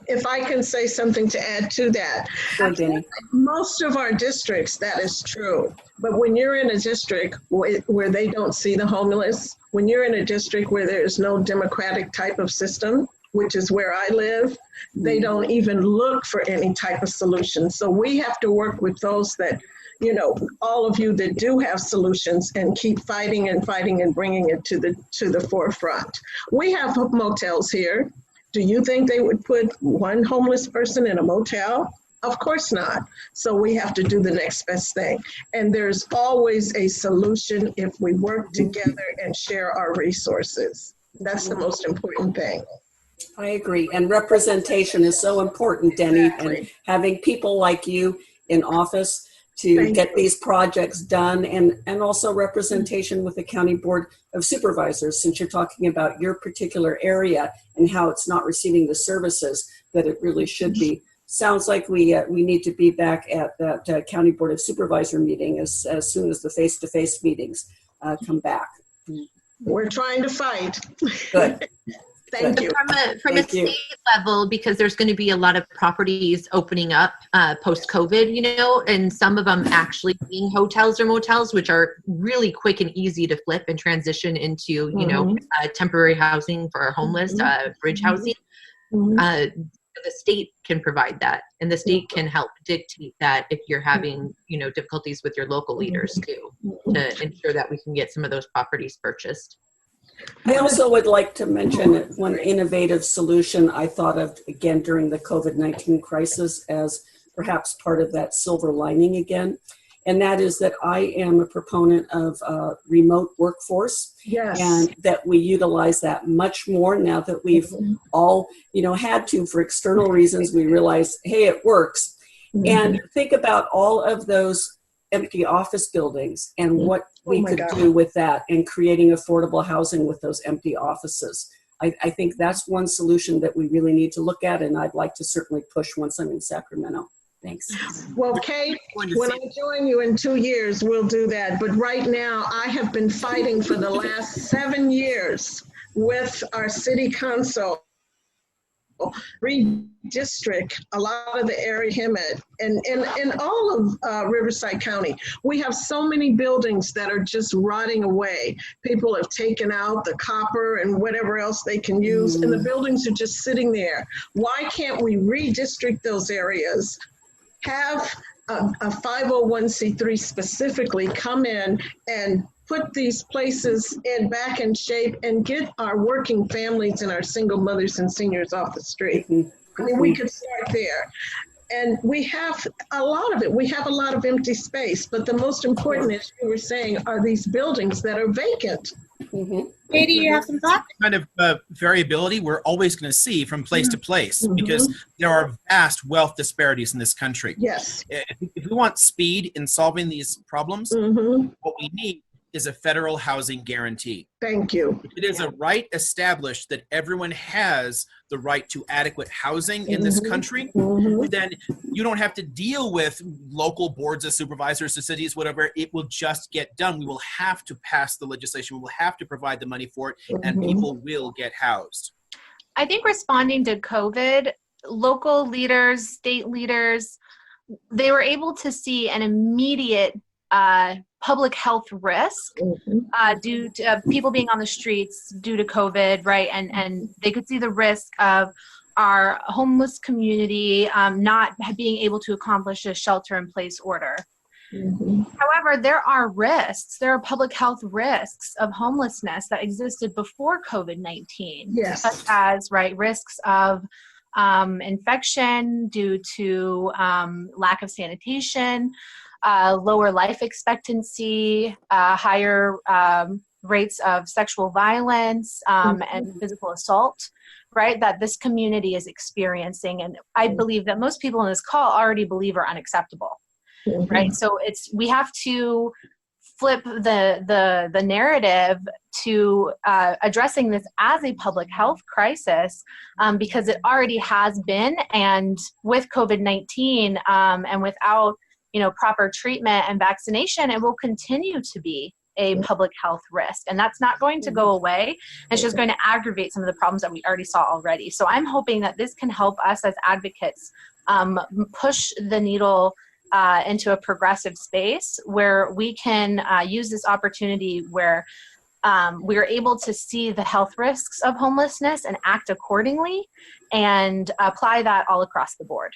If I can say something to add to that. Sure, Denny. Most of our districts, that is true. But when you're in a district where they don't see the homeless, when you're in a district where there's no democratic type of system, which is where I live, they don't even look for any type of solution. So we have to work with those that, all of you that do have solutions and keep fighting and fighting and bringing it to the forefront. We have motels here. Do you think they would put one homeless person in a motel? Of course not. So we have to do the next best thing. And there's always a solution if we work together and share our resources. That's the most important thing. I agree. And representation is so important, Deni, Exactly. and having people like you in office to Thank get you. these projects done, and also representation with the County Board of Supervisors, since you're talking about your particular area and how it's not receiving the services that it really should be. Sounds like we need to be back at that County Board of Supervisor meeting as soon as the face-to-face meetings come back. We're trying to fight. Good. Thank you. From a state level, because there's going to be a lot of properties opening up post-COVID, and some of them actually being hotels or motels, which are really quick and easy to flip and transition into, temporary housing for our homeless, bridge housing. The state can provide that, and the state can help dictate that if you're having, difficulties with your local leaders too, to ensure that we can get some of those properties purchased. I also would like to mention one innovative solution I thought of, again, during the COVID-19 crisis as perhaps part of that silver lining again. And that is that I am a proponent of remote workforce. Yes. And that we utilize that much more now that we've all, had to for external reasons. We realize, hey, it works. And think about all of those empty office buildings and what we could do with that, and creating affordable housing with those empty offices. I think that's one solution that we really need to look at, and I'd like to certainly push once I'm in Sacramento. Thanks. Well, Kate, when I join you in 2 years, we'll do that. But right now, I have been fighting for the last 7 years with our city council, redistrict a lot of the area Hemet and in all of Riverside County. We have so many buildings that are just rotting away. People have taken out the copper and whatever else they can use, and the buildings are just sitting there. Why can't we redistrict those areas? Have a 501c3 specifically come in and put these places back in shape and get our working families and our single mothers and seniors off the street. I mean, we could start there. And we have a lot of it. We have a lot of empty space, but the most important, as you were saying, are these buildings that are vacant. Katie, you have some thoughts? Kind of variability we're always going to see from place to place, because there are vast wealth disparities in this country. Yes. If we want speed in solving these problems, what we need is a federal housing guarantee. Thank you. It is a right established that everyone has the right to adequate housing in this country. Then you don't have to deal with local boards of supervisors, the cities, whatever. It will just get done. We will have to pass the legislation. We will have to provide the money for it, and people will get housed. I think responding to COVID, local leaders, state leaders, they were able to see an immediate public health risk due to people being on the streets due to COVID, right? And they could see the risk of our homeless community not being able to accomplish a shelter-in-place order. However, there are risks. There are public health risks of homelessness that existed before COVID-19, such as risks of infection due to lack of sanitation, lower life expectancy, higher rates of sexual violence and physical assault, right, that this community is experiencing. And I believe that most people in this call already believe are unacceptable, right? So we have to flip the narrative to addressing this as a public health crisis, because it already has been. And with COVID-19 and without proper treatment and vaccination, it will continue to be a public health risk. And that's not going to go away. It's just going to aggravate some of the problems that we already saw already. So I'm hoping that this can help us as advocates push the needle into a progressive space where we can use this opportunity where we are able to see the health risks of homelessness and act accordingly and apply that all across the board.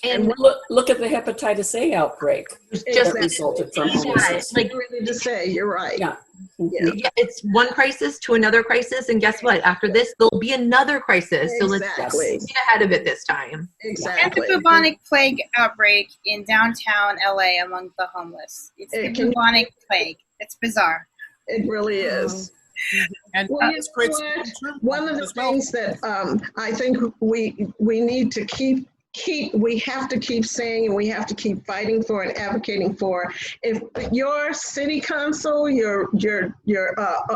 And look at the hepatitis A outbreak Just that resulted from yeah, homelessness. like Ready to say, you're right. Yeah. yeah, it's one crisis to another crisis, and guess what? After this, there'll be another crisis. So let's Exactly. get ahead of it this time. Exactly. And the bubonic plague outbreak in downtown LA among the homeless. It's the bubonic plague. It's bizarre. It really is. And Well, it's great. One of the things that I think we need to keep we have to keep saying, and we have to keep fighting for and advocating for, if your city council, your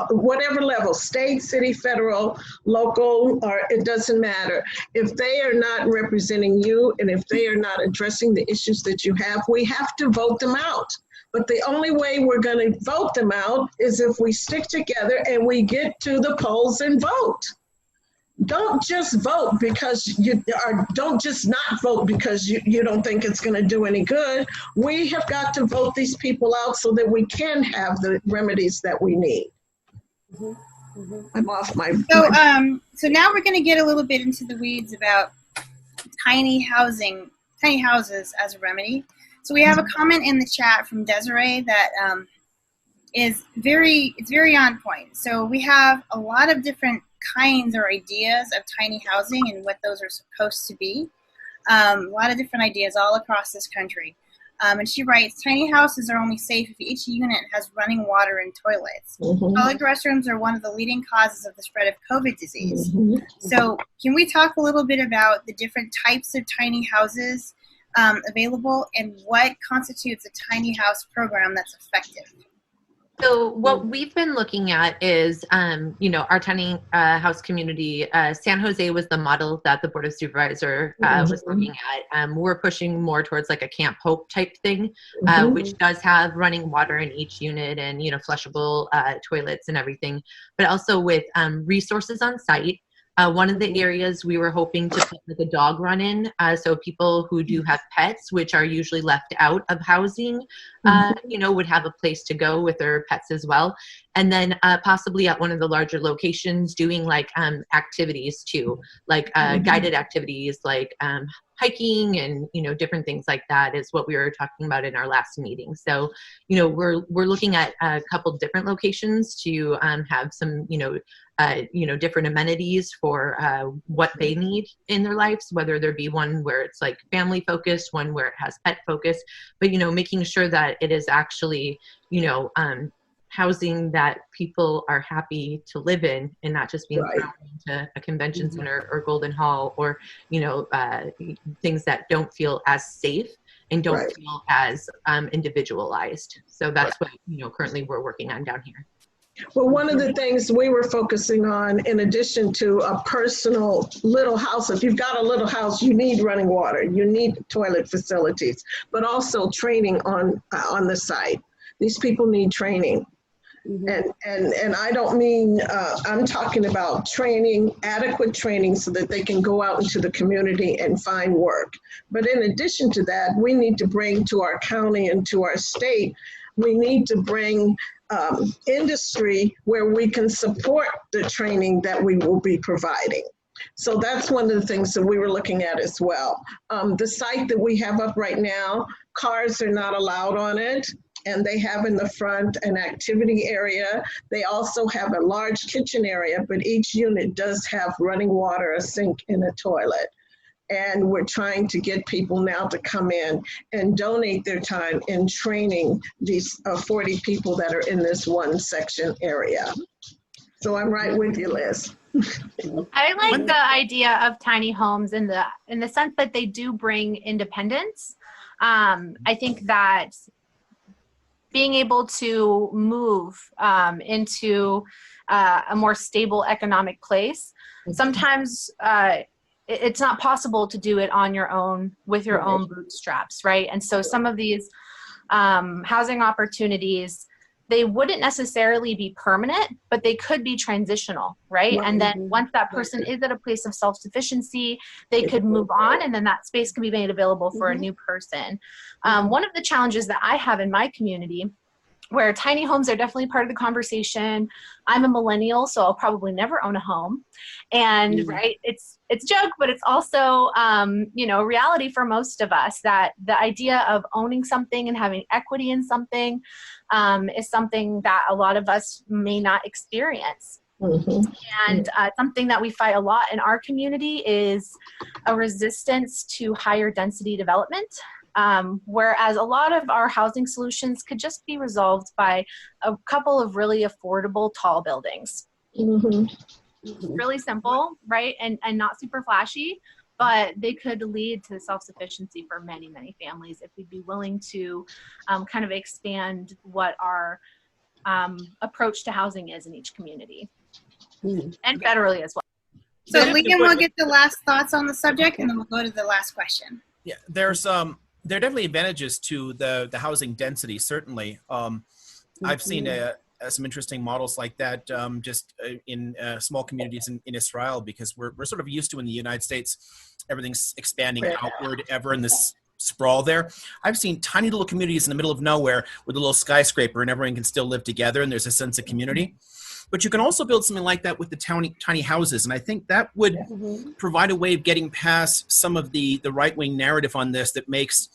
whatever level, state, city, federal, local, or it doesn't matter, if they are not representing you and if they are not addressing the issues that you have, we have to vote them out. But the only way we're going to vote them out is if we stick together and we get to the polls and vote. Don't just vote because don't just not vote because you don't think it's going to do any good. We have got to vote these people out so that we can have the remedies that we need. I'm off my. So now we're going to get a little bit into the weeds about tiny houses as a remedy. So we have a comment in the chat from Desiree that is very on point. So we have a lot of different kinds or ideas of tiny housing and what those are supposed to be. A lot of different ideas all across this country. And she writes, tiny houses are only safe if each unit has running water and toilets. Public restrooms are one of the leading causes of the spread of COVID disease. So can we talk a little bit about the different types of tiny houses available and what constitutes a tiny house program that's effective? So what we've been looking at is, our tiny house community. San Jose was the model that the Board of Supervisors was looking at. We're pushing more towards like a Camp Hope type thing, which does have running water in each unit and, flushable toilets and everything, but also with resources on site. One of the areas we were hoping to put like a dog run in, so people who do have pets, which are usually left out of housing, would have a place to go with their pets as well. And then possibly at one of the larger locations doing like activities too, like guided activities like hiking and, different things like that is what we were talking about in our last meeting. So, we're looking at a couple different locations to have some, different amenities for what they need in their lives, whether there be one where it's like family focused, one where it has pet focus, but, making sure that it is actually, housing that people are happy to live in and not just being thrown into a convention center or Golden Hall or, things that don't feel as safe and don't feel as individualized. So that's what, currently we're working on down here. Well, one of the things we were focusing on, in addition to a personal little house, if you've got a little house, you need running water, you need toilet facilities, but also training on the site. These people need training. And I don't mean, I'm talking about training, adequate training so that they can go out into the community and find work. But in addition to that, we need to bring to our county and to our state, we need to bring industry where we can support the training that we will be providing. So that's one of the things that we were looking at as well. The site that we have up right now, cars are not allowed on it. And they have in the front an activity area. They also have a large kitchen area, but each unit does have running water, a sink, and a toilet. And we're trying to get people now to come in and donate their time in training these 40 people that are in this one section area. So I'm right with you, Liz. I like the idea of tiny homes in the sense that they do bring independence. I think that being able to move into a more stable economic place, sometimes it's not possible to do it on your own with your own bootstraps, right? And so some of these housing opportunities, they wouldn't necessarily be permanent, but they could be transitional, right? And then once that person is at a place of self-sufficiency, they could move on, and then that space can be made available for a new person. One of the challenges that I have in my community where tiny homes are definitely part of the conversation. I'm a millennial, so I'll probably never own a home. And right, it's a joke, but it's also, you know, reality for most of us, that the idea of owning something and having equity in something is something that a lot of us may not experience. And something that we fight a lot in our community is a resistance to higher density development. Whereas a lot of our housing solutions could just be resolved by a couple of really affordable tall buildings. Really simple, right? And not super flashy, but they could lead to self-sufficiency for many, many families if we'd be willing to kind of expand what our approach to housing is in each community. And federally as well. So Liam will get the last thoughts on the subject, and then we'll go to the last question. Yeah, there are definitely advantages to the housing density, certainly. I've seen some interesting models like that just in small communities in Israel, because we're sort of used to, in the United States, everything's expanding outward ever in this sprawl there. I've seen tiny little communities in the middle of nowhere with a little skyscraper, and everyone can still live together, and there's a sense of community. But you can also build something like that with the tiny houses. And I think that would provide a way of getting past some of the right-wing narrative on this that makes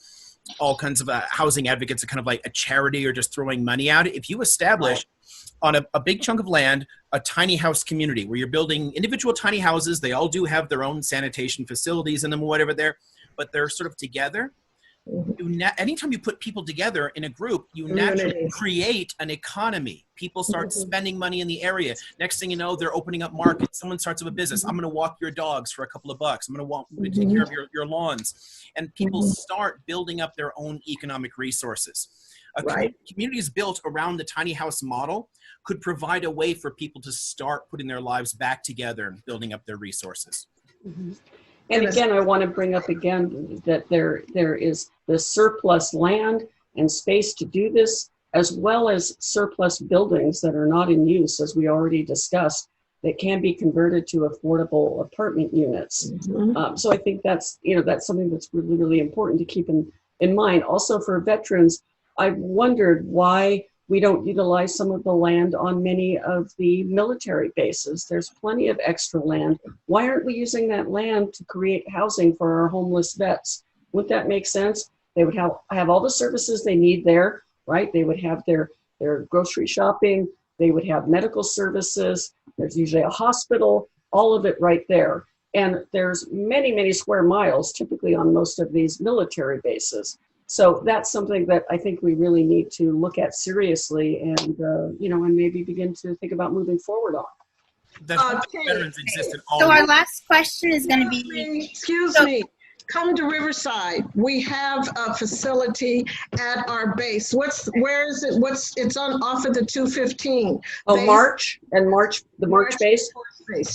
all kinds of housing advocates a kind of like a charity or just throwing money out. If you establish on a big chunk of land a tiny house community where you're building individual tiny houses, they all do have their own sanitation facilities in them or whatever but they're sort of together. Anytime you put people together in a group, you naturally create an economy. People start spending money in the area. Next thing you know, they're opening up markets. Someone starts up a business. I'm going to walk your dogs for a couple of bucks. I'm going to take care of your lawns. And people start building up their own economic resources. Communities built around the tiny house model could provide a way for people to start putting their lives back together and building up their resources. And again, I want to bring up again that there is the surplus land and space to do this, as well as surplus buildings that are not in use, as we already discussed, that can be converted to affordable apartment units. So I think that's something that's really, really important to keep in mind. Also for veterans, I've wondered why we don't utilize some of the land on many of the military bases. There's plenty of extra land. Why aren't we using that land to create housing for our homeless vets? Wouldn't that make sense? They would have all the services they need there, right? They would have their grocery shopping. They would have medical services. There's usually a hospital, all of it right there. And there's many, many square miles typically on most of these military bases. So that's something that I think we really need to look at seriously and, and maybe begin to think about moving forward on. Veterans existed all So our last question is going to be... Excuse me. Come to Riverside. We have a facility at our base. Where is it? It's on off of the 215. Oh, March the March base?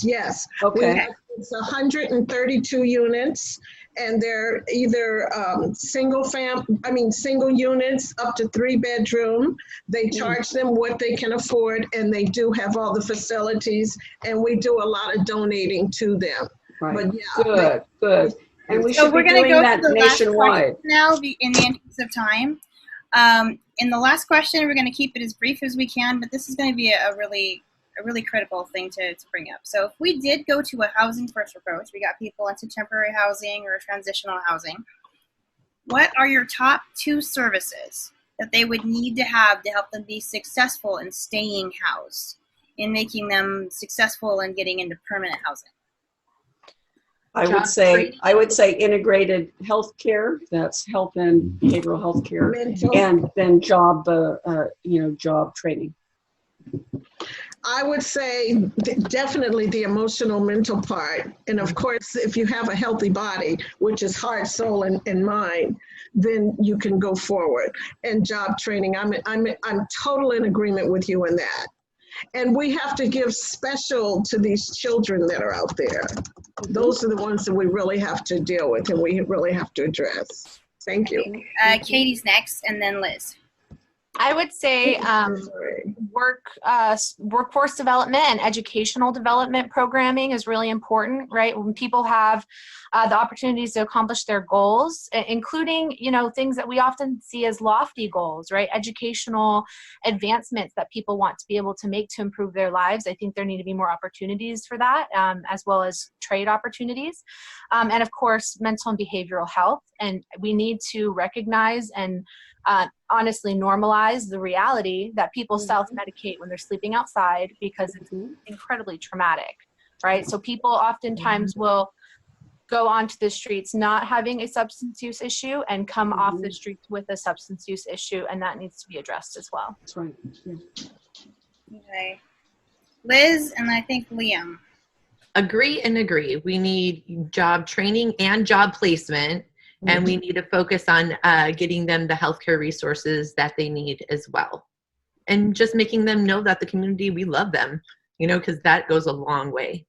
Yes. Okay. It's 132 units. And they're either single units up to 3-bedroom. They charge them what they can afford, and they do have all the facilities, and we do a lot of donating to them. Right. But yeah, good. And we should we're be going to doing go that to the nationwide. last now in the interest of time. In the last question, we're going to keep it as brief as we can, but this is going to be a really critical thing to bring up. So if we did go to a housing first approach, we got people into temporary housing or transitional housing, what are your top 2 services that they would need to have to help them be successful in staying housed, in making them successful in getting into permanent housing? I would say integrated health care, that's health and behavioral health care, and then job training. I would say definitely the emotional, mental part. And of course, if you have a healthy body, which is heart, soul, and mind, then you can go forward. And job training, I'm totally in agreement with you in that. And we have to give special to these children that are out there. Those are the ones that we really have to deal with and we really have to address. Thank you. Katie's next, and then Liz. I would say workforce development and educational development programming is really important, right? When people have the opportunities to accomplish their goals, including, things that we often see as lofty goals, right? Educational advancements that people want to be able to make to improve their lives. I think there need to be more opportunities for that, as well as trade opportunities. And of course, mental and behavioral health. And we need to recognize and honestly normalize the reality that people self-medicate when they're sleeping outside because it's incredibly traumatic, right? So people oftentimes will go onto the streets not having a substance use issue and come off the streets with a substance use issue, and that needs to be addressed as well. That's right. Yeah. Okay. Liz, and I think Liam. Agree and agree. We need job training and job placement. And we need to focus on getting them the healthcare resources that they need as well. And just making them know that the community, we love them, because that goes a long way.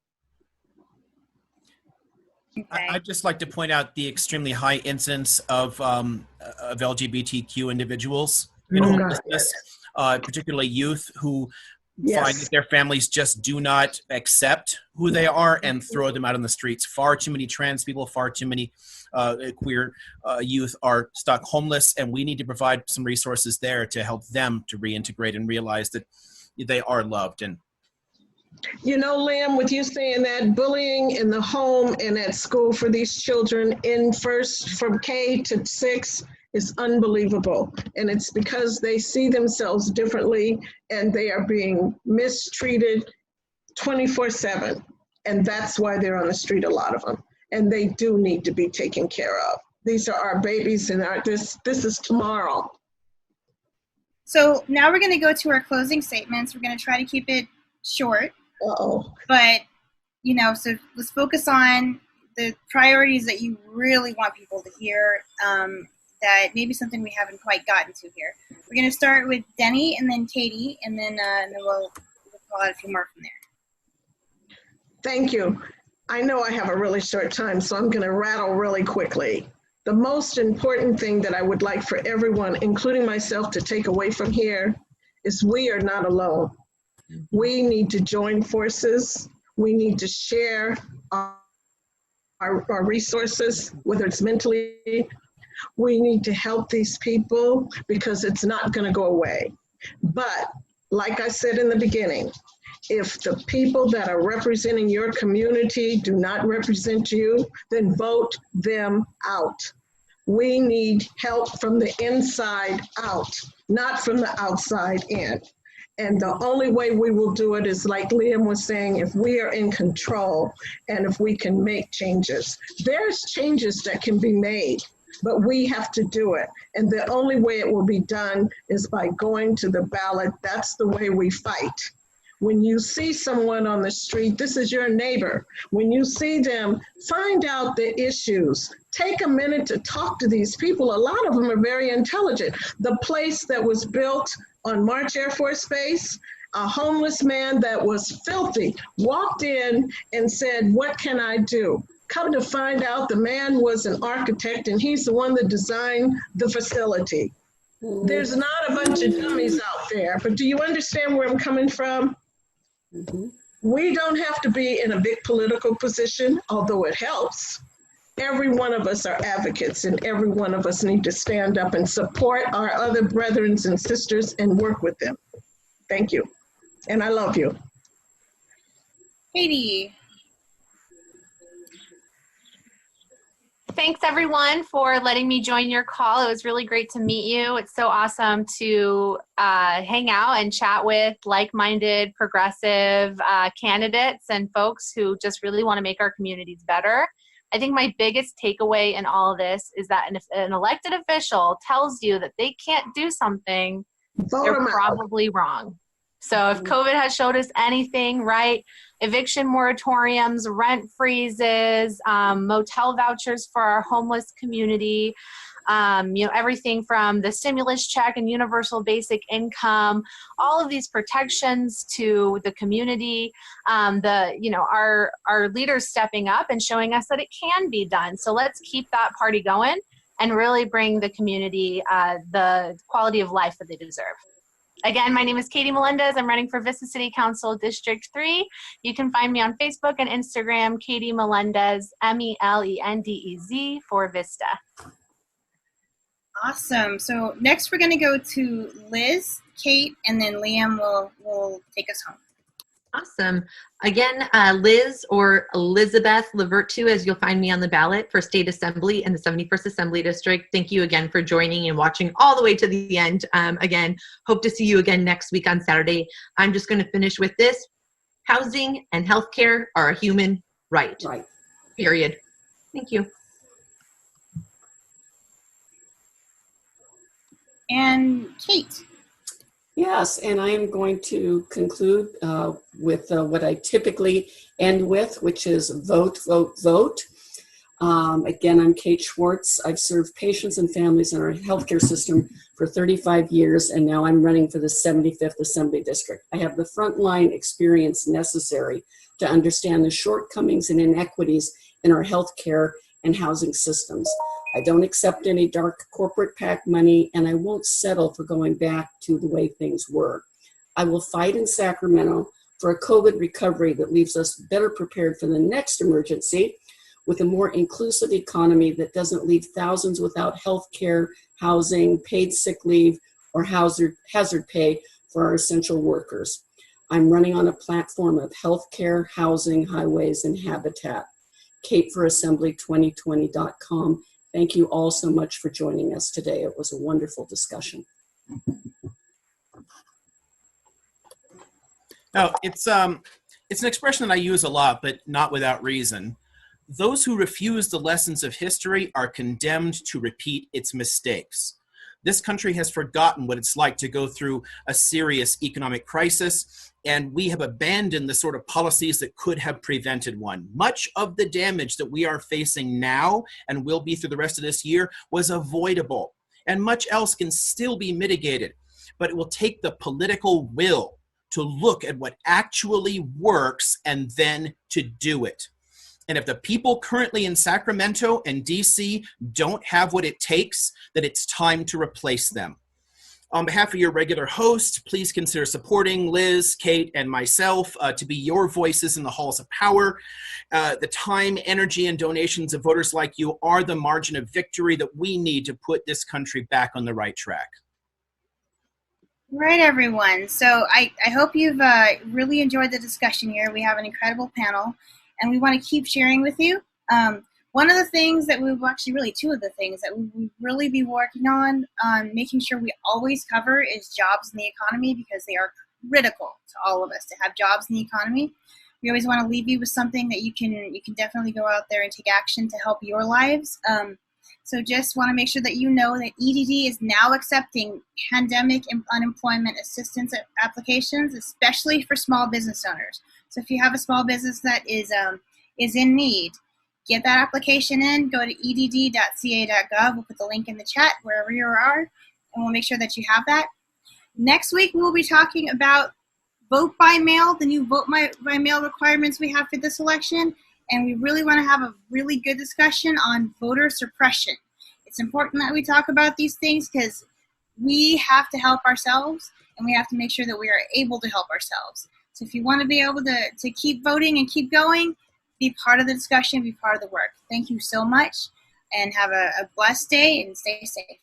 Okay. I'd just like to point out the extremely high incidence of LGBTQ individuals in homelessness, particularly youth who find that their families just do not accept who they are and throw them out on the streets. Far too many trans people, far too many queer youth are stuck homeless, and we need to provide some resources there to help them to reintegrate and realize that they are loved. And Liam, with you saying that, bullying in the home and at school for these children from K to 6 is unbelievable. And it's because they see themselves differently and they are being mistreated 24/7. And that's why they're on the street, a lot of them. And they do need to be taken care of. These are our babies, and this is tomorrow. So now we're going to go to our closing statements. We're going to try to keep it short. But, so let's focus on the priorities that you really want people to hear, that maybe something we haven't quite gotten to here. We're going to start with Denny and then Katie, and then we'll pull out a few more from there. Thank you. I know I have a really short time, so I'm going to rattle really quickly. The most important thing that I would like for everyone, including myself, to take away from here is we are not alone. We need to join forces. We need to share our resources, whether it's mentally. We need to help these people because it's not going to go away. But like I said in the beginning, if the people that are representing your community do not represent you, then vote them out. We need help from the inside out, not from the outside in. And the only way we will do it is, like Liam was saying, if we are in control and if we can make changes. There's changes that can be made, but we have to do it. And the only way it will be done is by going to the ballot. That's the way we fight. When you see someone on the street, this is your neighbor. When you see them, find out the issues. Take a minute to talk to these people. A lot of them are very intelligent. The place that was built on March Air Force Base, a homeless man that was filthy walked in and said, "What can I do?" Come to find out, the man was an architect and he's the one that designed the facility. There's not a bunch of dummies out there, but do you understand where I'm coming from? We don't have to be in a big political position, although it helps. Every one of us are advocates, and every one of us need to stand up and support our other brethren and sisters and work with them. Thank you. And I love you. Katie. Thanks everyone for letting me join your call. It was really great to meet you. It's so awesome to hang out and chat with like-minded, progressive candidates and folks who just really want to make our communities better. I think my biggest takeaway in all of this is that if an elected official tells you that they can't do something, they're probably wrong. So if COVID has showed us anything, right, eviction moratoriums, rent freezes, motel vouchers for our homeless community, everything from the stimulus check and universal basic income, all of these protections to the community, our leaders stepping up and showing us that it can be done. So let's keep that party going. and really bring the community the quality of life that they deserve. Again, my name is Katie Melendez. I'm running for Vista City Council District 3. You can find me on Facebook and Instagram, Katie Melendez, Melendez for Vista. Awesome. So next we're going to go to Liz, Kate, and then Liam will take us home. Awesome. Again, Liz or Elizabeth Lavertu, as you'll find me on the ballot for State Assembly in the 71st Assembly District. Thank you again for joining and watching all the way to the end. Again, hope to see you again next week on Saturday. I'm just going to finish with this. Housing and healthcare are a human right. Right. Period. Thank you. And Kate. Yes, and I am going to conclude with what I typically end with, which is vote, vote, vote. Again, I'm Kate Schwartz. I've served patients and families in our healthcare system for 35 years, and now I'm running for the 75th Assembly District. I have the frontline experience necessary to understand the shortcomings and inequities in our healthcare and housing systems. I don't accept any dark corporate PAC money, and I won't settle for going back to the way things were. I will fight in Sacramento for a COVID recovery that leaves us better prepared for the next emergency, with a more inclusive economy that doesn't leave thousands without health care, housing, paid sick leave, or hazard pay for our essential workers. I'm running on a platform of healthcare, housing, highways, and habitat. KateForAssembly2020.com. Thank you all so much for joining us today. It was a wonderful discussion. Now, it's an expression that I use a lot, but not without reason. Those who refuse the lessons of history are condemned to repeat its mistakes. This country has forgotten what it's like to go through a serious economic crisis, and we have abandoned the sort of policies that could have prevented one. Much of the damage that we are facing now and will be through the rest of this year was avoidable, and much else can still be mitigated. But it will take the political will to look at what actually works and then to do it. And if the people currently in Sacramento and DC don't have what it takes, then it's time to replace them. On behalf of your regular host, please consider supporting Liz, Kate, and myself to be your voices in the halls of power. The time, energy, and donations of voters like you are the margin of victory that we need to put this country back on the right track. Right, everyone. So I hope you've really enjoyed the discussion here. We have an incredible panel, and we want to keep sharing with you. One of the things that two of the things that we will really be working on making sure we always cover is jobs in the economy, because they are critical to all of us to have jobs in the economy. We always want to leave you with something that you can definitely go out there and take action to help your lives. So just want to make sure that you know that EDD is now accepting pandemic unemployment assistance applications, especially for small business owners. So if you have a small business that is in need, get that application in, go to edd.ca.gov. We'll put the link in the chat wherever you are, and we'll make sure that you have that. Next week, we'll be talking about vote by mail, the new vote by mail requirements we have for this election, and we really want to have a really good discussion on voter suppression. It's important that we talk about these things because we have to help ourselves, and we have to make sure that we are able to help ourselves. So if you want to be able to keep voting and keep going, be part of the discussion, be part of the work. Thank you so much, and have a blessed day and stay safe.